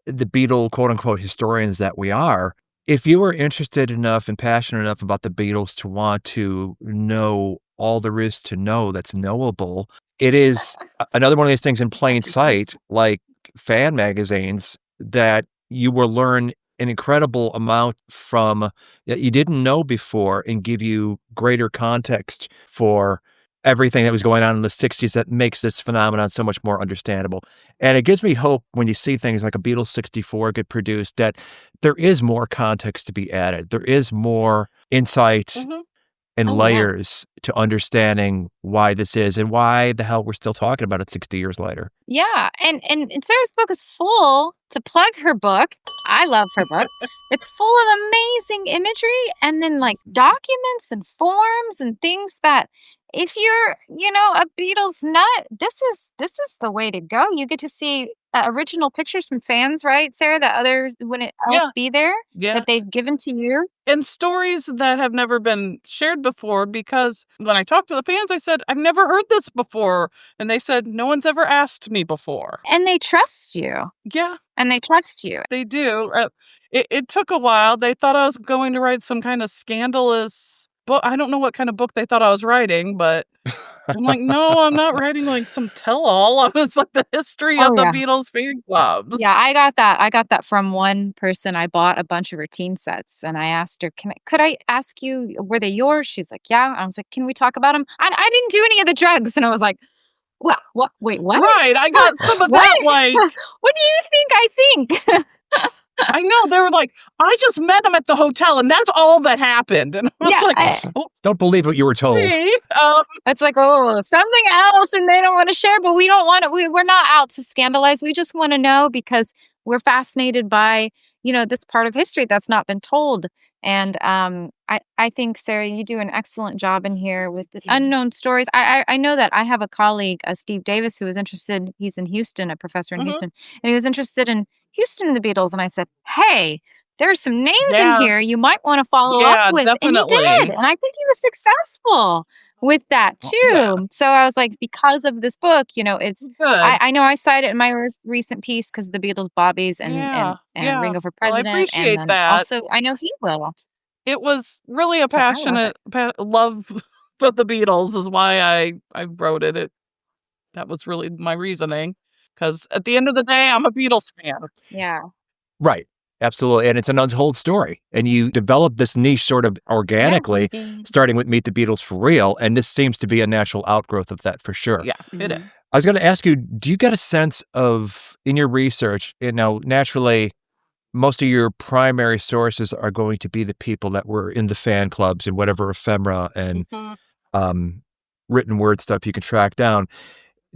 the Beatle, quote unquote, historians that we are, if you are interested enough and passionate enough about the Beatles to want to know all there is to know that's knowable, it is another one of these things in plain sight, like fan magazines, that you will learn an incredible amount from that you didn't know before and give you greater context for everything that was going on in the 60s that makes this phenomenon so much more understandable. And it gives me hope when you see things like a Beatles 64 get produced, that there is more context to be added. There is more insight and layers to understanding why this is and why the hell we're still talking about it 60 years later. Yeah. And Sarah's book is full, to plug her book, I love her book. It's full of amazing imagery and then like documents and forms and things that if you're, a Beatles nut, this is the way to go. You get to see original pictures from fans, right, Sarah, that others wouldn't else be there, that they've given to you. And stories that have never been shared before, because when I talked to the fans, I said, I've never heard this before. And they said, no one's ever asked me before. And they trust you. Yeah. And they trust you. They do. It took a while. They thought I was going to write some kind of scandalous book. I don't know what kind of book they thought I was writing, but I'm like, no, I'm not writing like some tell-all. It's like the history of the Beatles fan clubs. Yeah, I got that from one person. I bought a bunch of her teen sets, and I asked her, could I ask you, were they yours? She's like, yeah. I was like, can we talk about them? I didn't do any of the drugs. And I was like, well, what? Wait, what? Right, I got some of that, like... What do you think I think? I know, they were like, I just met him at the hotel and that's all that happened. And I was like, don't believe what you were told. It's like, something else and they don't want to share, but we don't want to, we're not out to scandalize. We just want to know because we're fascinated by, this part of history that's not been told. And I think, Sarah, you do an excellent job in here with the unknown stories. I know that I have a colleague, Steve Davis, who was interested. He's in Houston, a professor in Houston, and he was interested in Houston and the Beatles. And I said, hey, there's some names in here you might want to follow up with. Definitely. And he did. And I think he was successful with that too. Yeah. So I was like, because of this book, it's good. I know I cited in my recent piece because the Beatles, Bobbies, and Ringo for President. Well, I appreciate and that. Also, I know he will. It was really a passionate love for the Beatles is why I wrote it. That was really my reasoning. Because at the end of the day, I'm a Beatles fan. Yeah. Right. Absolutely. And it's an untold story. And you develop this niche sort of organically, starting with Meet the Beatles for Real. And this seems to be a natural outgrowth of that for sure. Yeah, it is. I was going to ask you, do you get a sense of, in your research, naturally, most of your primary sources are going to be the people that were in the fan clubs and whatever ephemera and written word stuff you can track down.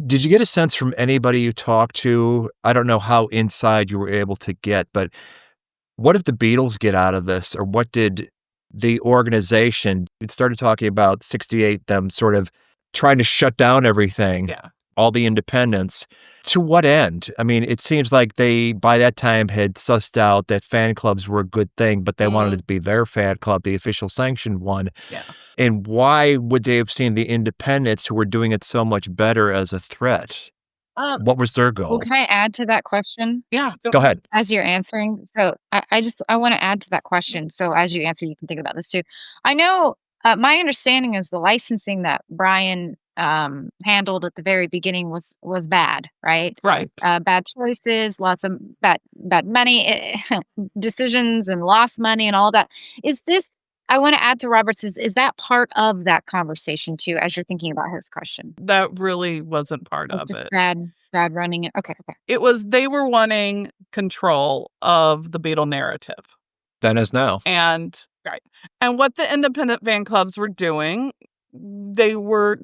Did you get a sense from anybody you talked to? I don't know how inside you were able to get, but what did the Beatles get out of this? Or what did the organization, it started talking about 68, them sort of trying to shut down everything, all the independents. To what end? I mean, it seems like they, by that time, had sussed out that fan clubs were a good thing, but they wanted it to be their fan club, the official sanctioned one. Yeah. And why would they have seen the independents who were doing it so much better as a threat? What was their goal? Well, can I add to that question? Yeah. Go ahead. As you're answering. So I want to add to that question. So as you answer, you can think about this too. I know my understanding is the licensing that Brian handled at the very beginning was bad, right? Right. Bad choices, lots of bad money decisions and lost money and all that. Is this, I want to add to Robert's, is that part of that conversation too, as you're thinking about his question? That really wasn't part of Just it. Bad running. Okay. It was, they were wanting control of the Beatle narrative. Then as now. And what the independent fan clubs were doing, they were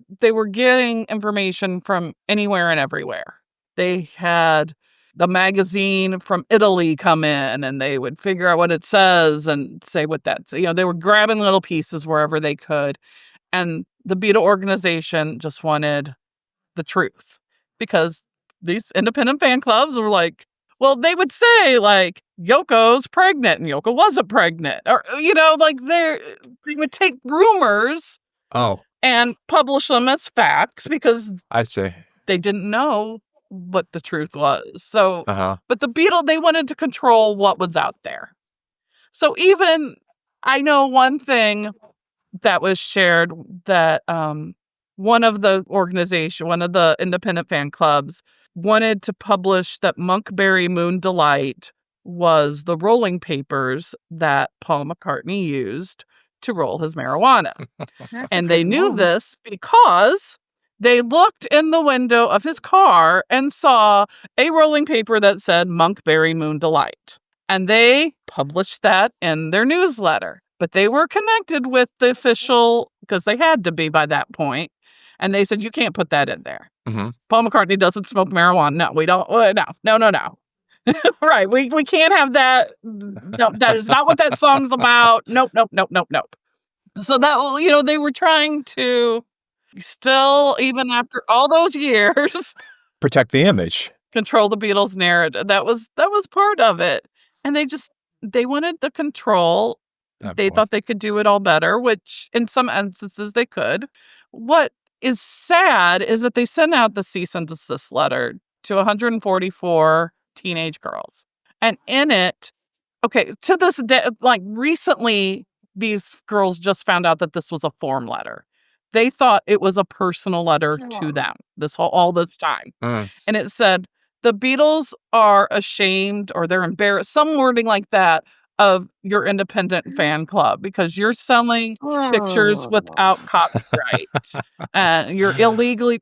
getting information from anywhere and everywhere. They had the magazine from Italy come in and they would figure out what it says and say what that's, they were grabbing little pieces wherever they could. And the Beatle organization just wanted the truth, because these independent fan clubs were like, well, they would say like Yoko's pregnant and Yoko wasn't pregnant, or, they would take rumors and publish them as facts because I see. They didn't know what the truth was. So, but the Beatles, they wanted to control what was out there. So even, I know one thing that was shared that one of the independent fan clubs wanted to publish that Monkberry Moon Delight was the rolling papers that Paul McCartney used to roll his marijuana. And they knew this because they looked in the window of his car and saw a rolling paper that said Monkberry Moon Delight. And they published that in their newsletter. But they were connected with the official, because they had to be by that point. And they said, you can't put that in there. Paul McCartney doesn't smoke marijuana. No, we don't. No. Right. We can't have that. No, that is not what that song's about. Nope. So that, they were trying to still, even after all those years, protect the image, control the Beatles narrative. That was part of it. And they wanted the control. They thought they could do it all better, which in some instances they could. What is sad is that they sent out the cease and desist letter to 144 teenage girls. And in it, to this day, like recently, these girls just found out that this was a form letter. They thought it was a personal letter to them all this time. And it said, the Beatles are ashamed or they're embarrassed, some wording like that, of your independent fan club because you're selling pictures without copyright. You're illegally.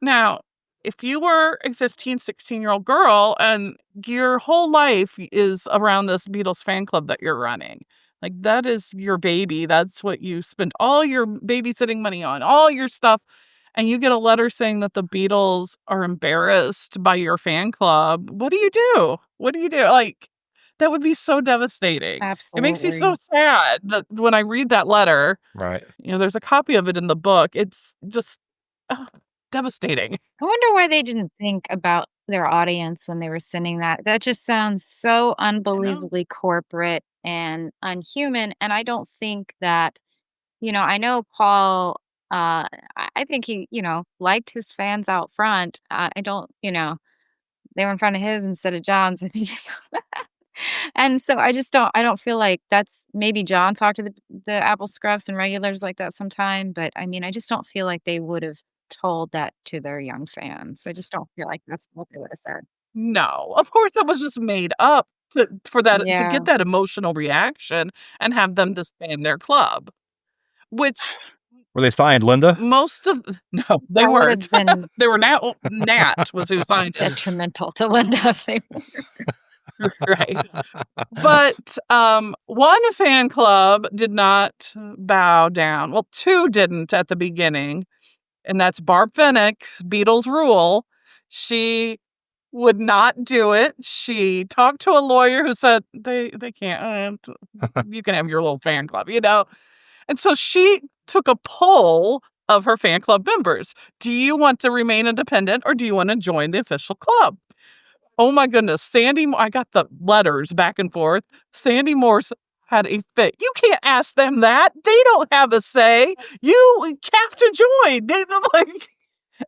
Now, if you were a 15, 16-year-old girl and your whole life is around this Beatles fan club that you're running, like that is your baby. That's what you spend all your babysitting money on, all your stuff. And you get a letter saying that the Beatles are embarrassed by your fan club. What do you do? Like, that would be so devastating. Absolutely. It makes me so sad that when I read that letter. Right. There's a copy of it in the book. It's just devastating. I wonder why they didn't think about their audience when they were sending that. That just sounds so unbelievably corporate and unhuman. And I don't think that, I know Paul, I think he, liked his fans out front. I don't, they were in front of his instead of John's. I think. And so I don't feel like that's, maybe John talked to the Apple Scruffs and regulars like that sometime, but I mean, I just don't feel like they would have told that to their young fans. I just don't feel like that's what they would have said. No, of course it was just made up to get that emotional reaction and have them disband their club. Which were they signed, Linda? Most of no, they weren't. They were Nat was who signed it. Detrimental to Linda if they were. Right. But one fan club did not bow down. Well, two didn't at the beginning. And that's Barb Fennick's Beatles Rule. She would not do it. She talked to a lawyer who said they can't. You can have your little fan club, And so she took a poll of her fan club members. Do you want to remain independent or do you want to join the official club? Oh my goodness, I got the letters back and forth. Sandy Morse had a fit. You can't ask them that. They don't have a say. You have to join.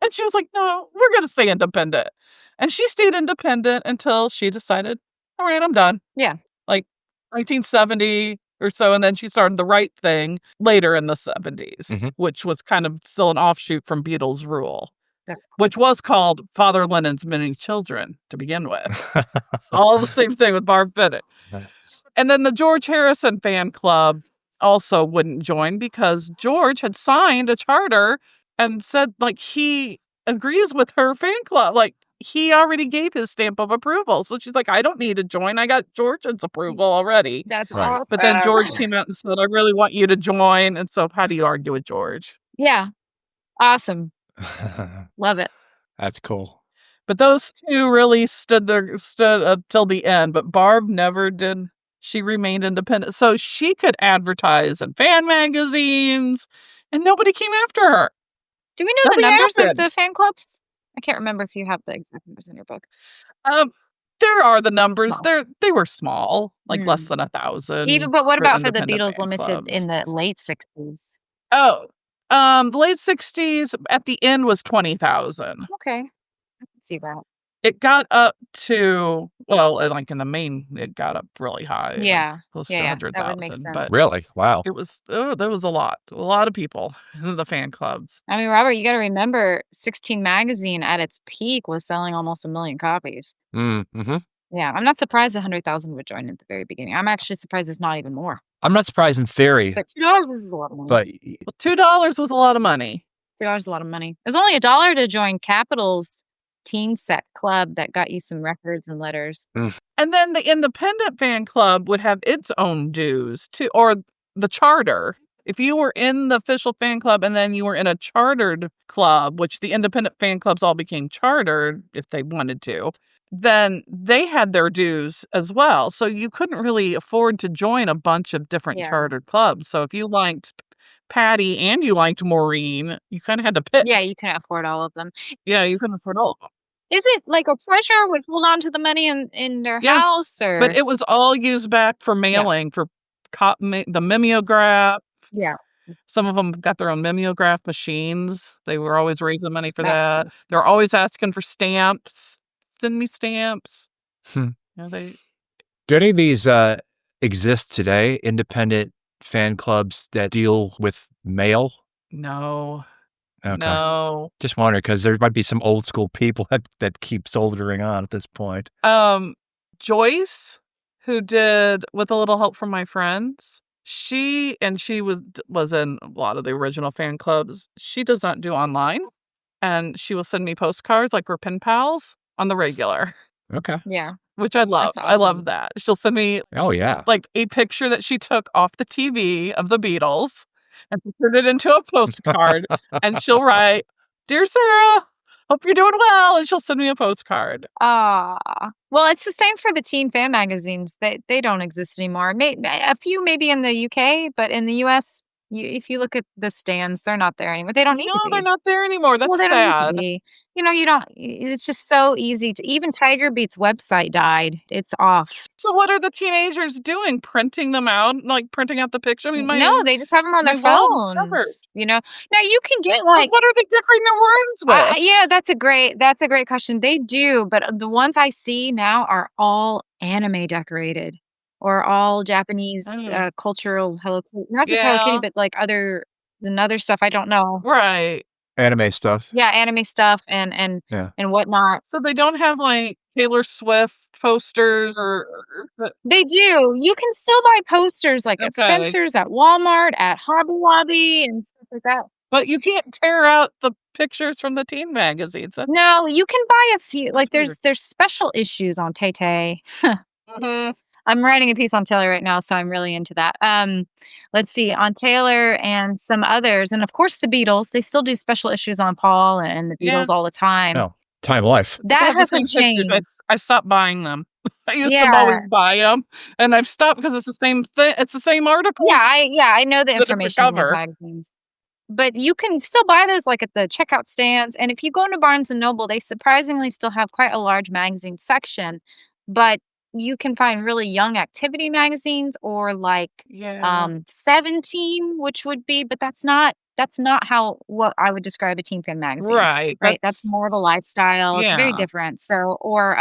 And she was like, no, we're going to stay independent. And she stayed independent until she decided, all right, I'm done. Yeah. Like 1970 or so. And then she started The Right Thing later in the 70s, which was kind of still an offshoot from Beatles Rule. Which was called Father Lennon's Many Children to begin with. All the same thing with Barb Fennick. And then the George Harrison fan club also wouldn't join because George had signed a charter and said, he agrees with her fan club. He already gave his stamp of approval. So she's like, I don't need to join. I got George's approval already. That's awesome. But then George came out and said, I really want you to join. And so how do you argue with George? Yeah. Awesome. Love it. That's cool. But those two really stood till the end. But Barb never did. She remained independent. So she could advertise in fan magazines and nobody came after her. Do we know the numbers of the fan clubs? I can't remember if you have the exact numbers in your book. There are the numbers. They were small, less than 1,000. But what about for the Beatles Limited in the late 60s? Oh, the late 60s at the end was 20,000. Okay. I can see that. It got up to, in the main, it got up really high. Yeah. Close to 100,000. But really? Wow. It was, there was a lot of people in the fan clubs. I mean, Robert, you got to remember 16 magazine at its peak was selling almost 1 million copies. Mm-hmm. Yeah. I'm not surprised 100,000 would join at the very beginning. I'm actually surprised it's not even more. I'm not surprised in theory. But $2 is a lot of money. But $2 was a lot of money. $2 is a lot of money. It was only $1 to join Capitol's teen set club that got you some records and letters. And then the independent fan club would have its own dues too, or the charter. If you were in the official fan club and then you were in a chartered club, which the independent fan clubs all became chartered if they wanted to, then they had their dues as well. So you couldn't really afford to join a bunch of different chartered clubs. So if you liked Patty and you liked Maureen, you kind of had to pick. Yeah, you couldn't afford all of them. Yeah, you couldn't afford all of them. Is it like a treasurer would hold on to the money in their house? Or? But it was all used back for mailing, for the mimeograph. Yeah. Some of them got their own mimeograph machines. They were always raising money for that. Cool. They're always asking for stamps. Send me stamps. Do any of these exist today? Independent fan clubs that deal with mail? No. Okay. No. Just wondering because there might be some old school people that keep soldiering on at this point. Joyce, who did With a Little Help from My Friends, she was in a lot of the original fan clubs. She does not do online, and she will send me postcards like we're pen pals on the regular. Okay. Yeah. Which I love. That's awesome. I love that. She'll send me a picture that she took off the TV of the Beatles and put it into a postcard and she'll write, "Dear Sarah, hope you're doing well," and she'll send me a postcard. Well, it's the same for the teen fan magazines. They don't exist anymore. A few maybe in the UK, but in the US, if you look at the stands, they're not there anymore. They don't need to be. No, they're not there anymore. That's sad. You don't, it's just so easy to, even Tiger Beat's website died. It's off. So what are the teenagers doing? Printing them out? Printing out the picture? I mean, no, they just have them on their phones. Now you can get what are they decorating their rooms with? That's a great question. They do, but the ones I see now are all anime decorated or all Japanese cultural Hello Kitty. Not just Hello Kitty, but like other stuff I don't know. Right. Anime stuff. Yeah, anime stuff and whatnot. So they don't have Taylor Swift posters They do. You can still buy posters like at Okay. Spencer's, at Walmart, at Hobby Lobby, and stuff like that. But you can't tear out the pictures from the teen magazines. No, you can buy a few. Like there's special issues on Tay Tay. I'm writing a piece on Taylor right now, so I'm really into that. Let's see, on Taylor and some others, and of course the Beatles. They still do special issues on Paul and the Beatles all the time. Oh, time of life. That hasn't changed. I stopped buying them. I used to always buy them, and I've stopped because it's the same thing. It's the same article. Yeah, I know the information in those magazines. But you can still buy those like at the checkout stands. And if you go into Barnes & Noble, they surprisingly still have quite a large magazine section. But you can find really young activity magazines or like 17, which would be, but that's not what I would describe a teen fan magazine. Right. That's more of a lifestyle. It's very Yeah. different. So, or,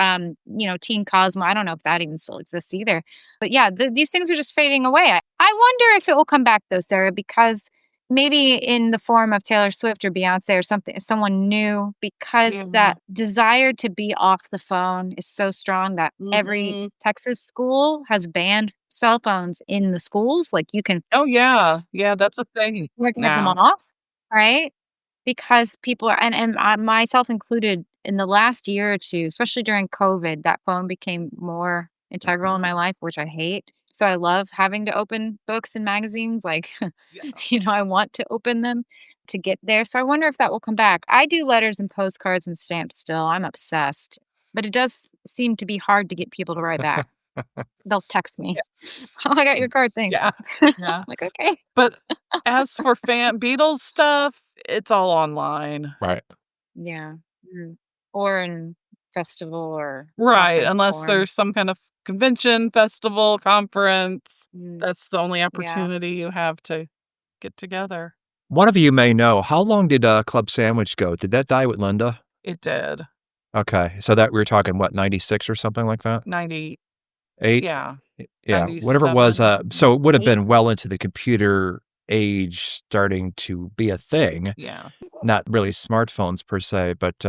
Teen Cosmo. I don't know if that even still exists either. But yeah, these things are just fading away. I wonder if it will come back though, Sarah, because maybe in the form of Taylor Swift or Beyonce or something, someone new, because that desire to be off the phone is so strong that every Texas school has banned cell phones in the schools. Like you can. Oh yeah, that's a thing. Like have them off, right? Because people are, and I, myself included, in the last year or two, especially during COVID, that phone became more integral in my life, which I hate. So I love having to open books and magazines. Like, I want to open them to get there. So I wonder if that will come back. I do letters and postcards and stamps still. I'm obsessed. But it does seem to be hard to get people to write back. They'll text me. Oh, I got your card. Thanks. Yeah. I'm like, okay. But as for Beatles stuff, it's all online. Right. Yeah. Or in festival or right, unless there's some kind of convention, festival, conference. That's the only opportunity you have to get together. One of you may know, how long did Club Sandwich go? Did that die with Linda? It did. Okay, so that we were talking, 96 or something like that? 98? Yeah. Yeah, whatever it was. So it would have been well into the computer age starting to be a thing. Yeah. Not really smartphones per se, but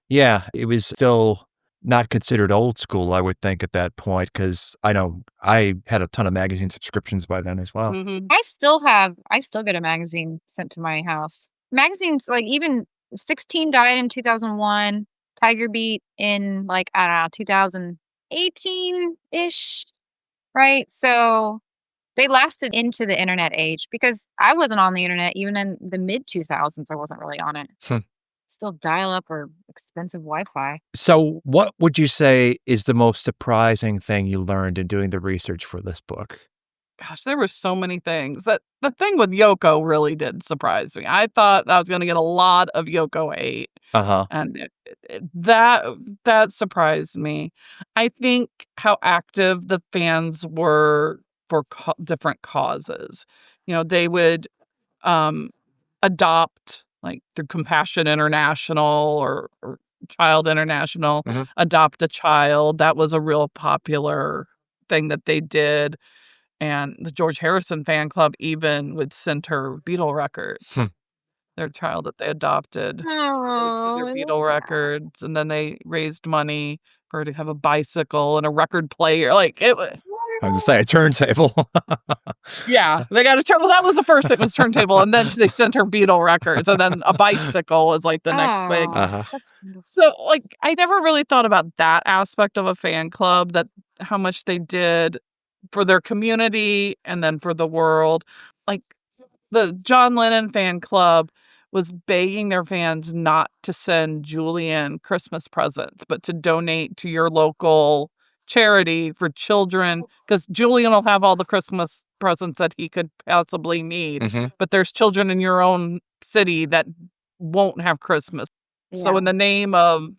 yeah, it was still not considered old school, I would think, at that point, because I know I had a ton of magazine subscriptions by then as well. I still get a magazine sent to my house. Magazines, like even 16 died in 2001, Tiger Beat in 2018-ish, right? So they lasted into the internet age because I wasn't on the internet even in the mid 2000s. I wasn't really on it. Still dial up or expensive Wi-Fi. So what would you say is the most surprising thing you learned in doing the research for this book? Gosh, there were so many things. That the thing with Yoko really did surprise me. I thought I was going to get a lot of Yoko hate. And that surprised me. I think how active the fans were for different causes. They would adopt, like through Compassion International or Child International, adopt a child. That was a real popular thing that they did. And the George Harrison fan club even would send her Beatle records. Their child that they adopted. They would send her Beatle records. And then they raised money for her to have a bicycle and a record player. Like it was. I was going to say a turntable. Yeah, they got a turntable. That was the first thing, was turntable. And then they sent her Beatle records. And then a bicycle was like the next thing. So I never really thought about that aspect of a fan club, that how much they did for their community and then for the world. Like the John Lennon fan club was begging their fans not to send Julian Christmas presents, but to donate to your local charity for children, because Julian will have all the Christmas presents that he could possibly need. But there's children in your own city that won't have Christmas. Yeah. So in the name of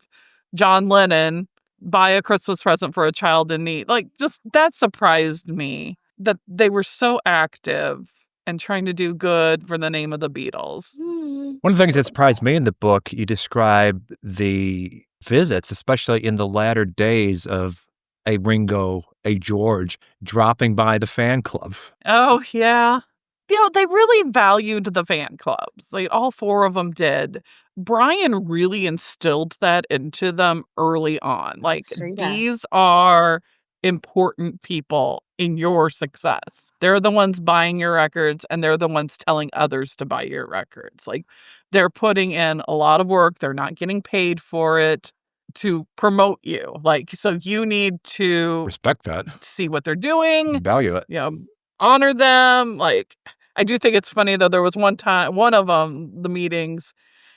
John Lennon, buy a Christmas present for a child in need. Just that surprised me, that they were so active and trying to do good for the name of the Beatles. One of the things that surprised me in the book, you describe the visits, especially in the latter days of a Ringo, a George, dropping by the fan club. Oh, yeah. they really valued the fan clubs. Like, all 4 of them did. Brian really instilled that into them early on. Like, these are important people in your success. They're the ones buying your records, and they're the ones telling others to buy your records. Like, they're putting in a lot of work. They're not getting paid for it to promote you. Like, so you need to respect that, see what they're doing, value it, honor them. Like, I do think it's funny, though. There was one of the meetings,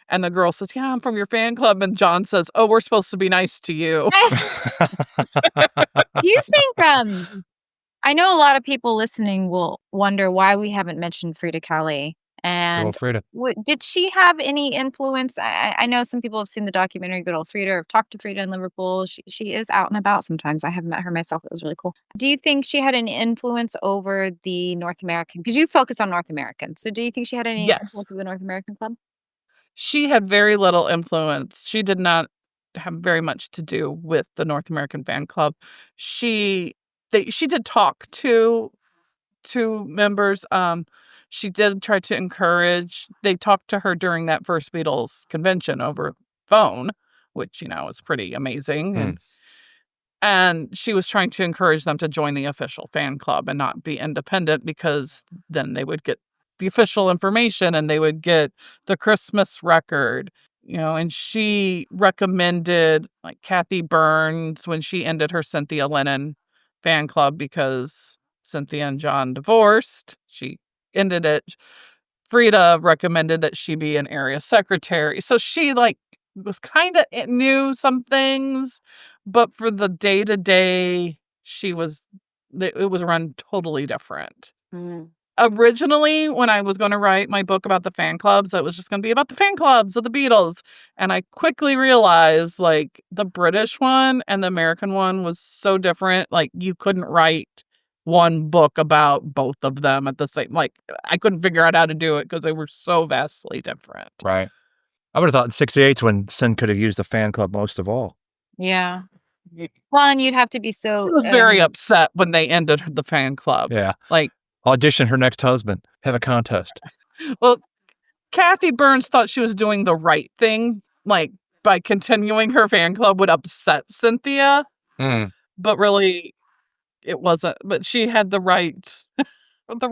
and the girl says, "Yeah, I'm from your fan club." And John says, "Oh, we're supposed to be nice to you." Do you think, I know a lot of people listening will wonder why we haven't mentioned Freda Kelly. And Good Ol Freda. Did she have any influence? I know some people have seen the documentary Good Ol Freda, or have talked to Freda in Liverpool. She is out and about sometimes. I haven't met her myself. It was really cool. Do you think she had any influence over the North American? Because you focus on North American. So do you think she had any influence over the North American club? She had very little influence. She did not have very much to do with the North American fan club. She did talk to members. She did try to encourage. They talked to her during that first Beatles convention over phone, which, is pretty amazing. And she was trying to encourage them to join the official fan club and not be independent, because then they would get the official information and they would get the Christmas record, and she recommended, like, Kathy Burns, when she ended her Cynthia Lennon fan club because Cynthia and John divorced. She ended it. Freda recommended that she be an area secretary. So she, was kind of knew some things, but for the day-to-day, it was run totally different. Originally, when I was going to write my book about the fan clubs, it was just going to be about the fan clubs of the Beatles. And I quickly realized, the British one and the American one was so different. You couldn't write one book about both of them at the same, I couldn't figure out how to do it because they were so vastly different. Right. I would have thought in 68 when Sin could have used the fan club most of all. Yeah. Well, and you'd have to be so... She was very upset when they ended the fan club. Yeah. Audition her next husband. Have a contest. Well, Kathy Burns thought she was doing the right thing. By continuing her fan club would upset Cynthia. But really, it wasn't. But she had the right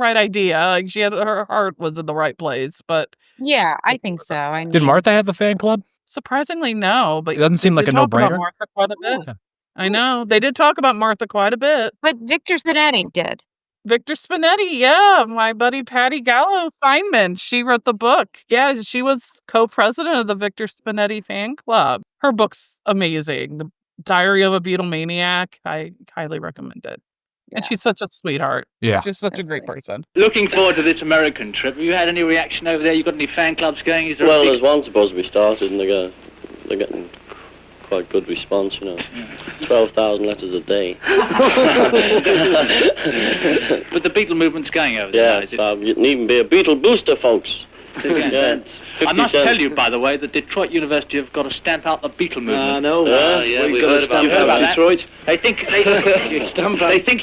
idea. She had, her heart was in the right place. But yeah, I think so. Did Martha have a fan club? Surprisingly, no. But it doesn't seem like a no-brainer. Martha quite a bit. Yeah. I know. They did talk about Martha quite a bit. But Victor Spinetti did. Victor Spinetti, yeah. My buddy Patty Gallo Feynman, she wrote the book. Yeah, she was co-president of the Victor Spinetti fan club. Her book's amazing. The Diary of a Beatlemaniac. I highly recommend it. Yeah. And she's such a sweetheart. Yeah. She's such a great person. Looking forward to this American trip. Have you had any reaction over there? You got any fan clubs going? Well, there's one supposed to be started, and they're getting quite good response, 12,000 letters a day. But the Beatle movement's going over there. Yeah, you can even be a Beatle booster, folks. Yeah. I must tell you, by the way, that Detroit University have got to stamp out the Beatle movement. No. We've got heard to stamp out Detroit. They think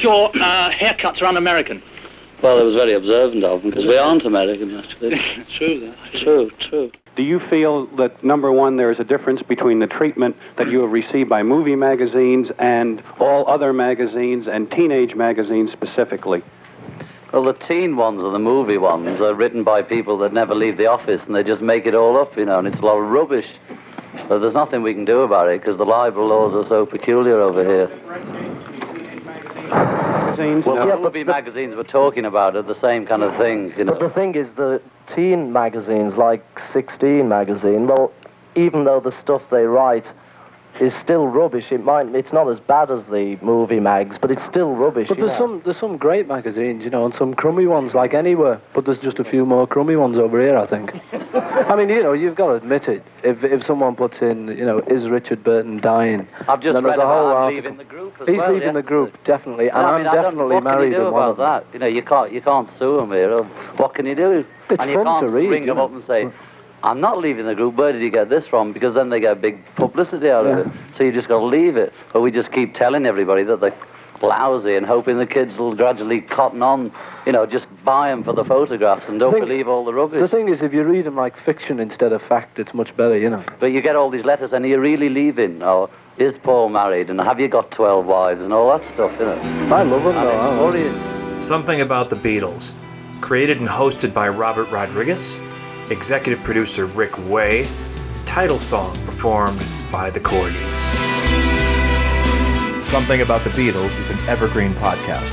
your haircuts are un-American. Well, I was very observant of them, because we aren't American, actually. True, that. True. Do you feel that, number one, there is a difference between the treatment that you have received by movie magazines and all other magazines, and teenage magazines specifically? Well, the teen ones and the movie ones are written by people that never leave the office, and they just make it all up, and it's a lot of rubbish. But there's nothing we can do about it, because the libel laws are so peculiar over here. Well, movie magazines were talking about it, the same kind of thing, But the thing is, the teen magazines, like 16 magazine, well, even though the stuff they write is still rubbish, it's not as bad as the movie mags, but it's still rubbish. But there's some great magazines, and some crummy ones, like anywhere. But there's just a few more crummy ones over here, I think. I mean, you've got to admit it. If someone puts in, is Richard Burton dying? I've just read about him leaving the group as well. He's leaving the group, definitely, and I'm definitely married. What can you do about that? You can't sue him here. What can you do? It's and fun to read. Ring them up and say, I'm not leaving the group. Where did you get this from? Because then they get big publicity out of it. So you just got to leave it. But we just keep telling everybody that lousy and hoping the kids will gradually cotton on, just buy them for the photographs and don't believe all the rubbish. The thing is, if you read them like fiction instead of fact, it's much better, But you get all these letters, and are you really leaving? Or is Paul married? And have you got 12 wives? And all that stuff, I love them, though. Something About the Beatles. Created and hosted by Robert Rodriguez. Executive producer Rick Way. Title song performed by the Corgis. Something About the Beatles is an evergreen podcast.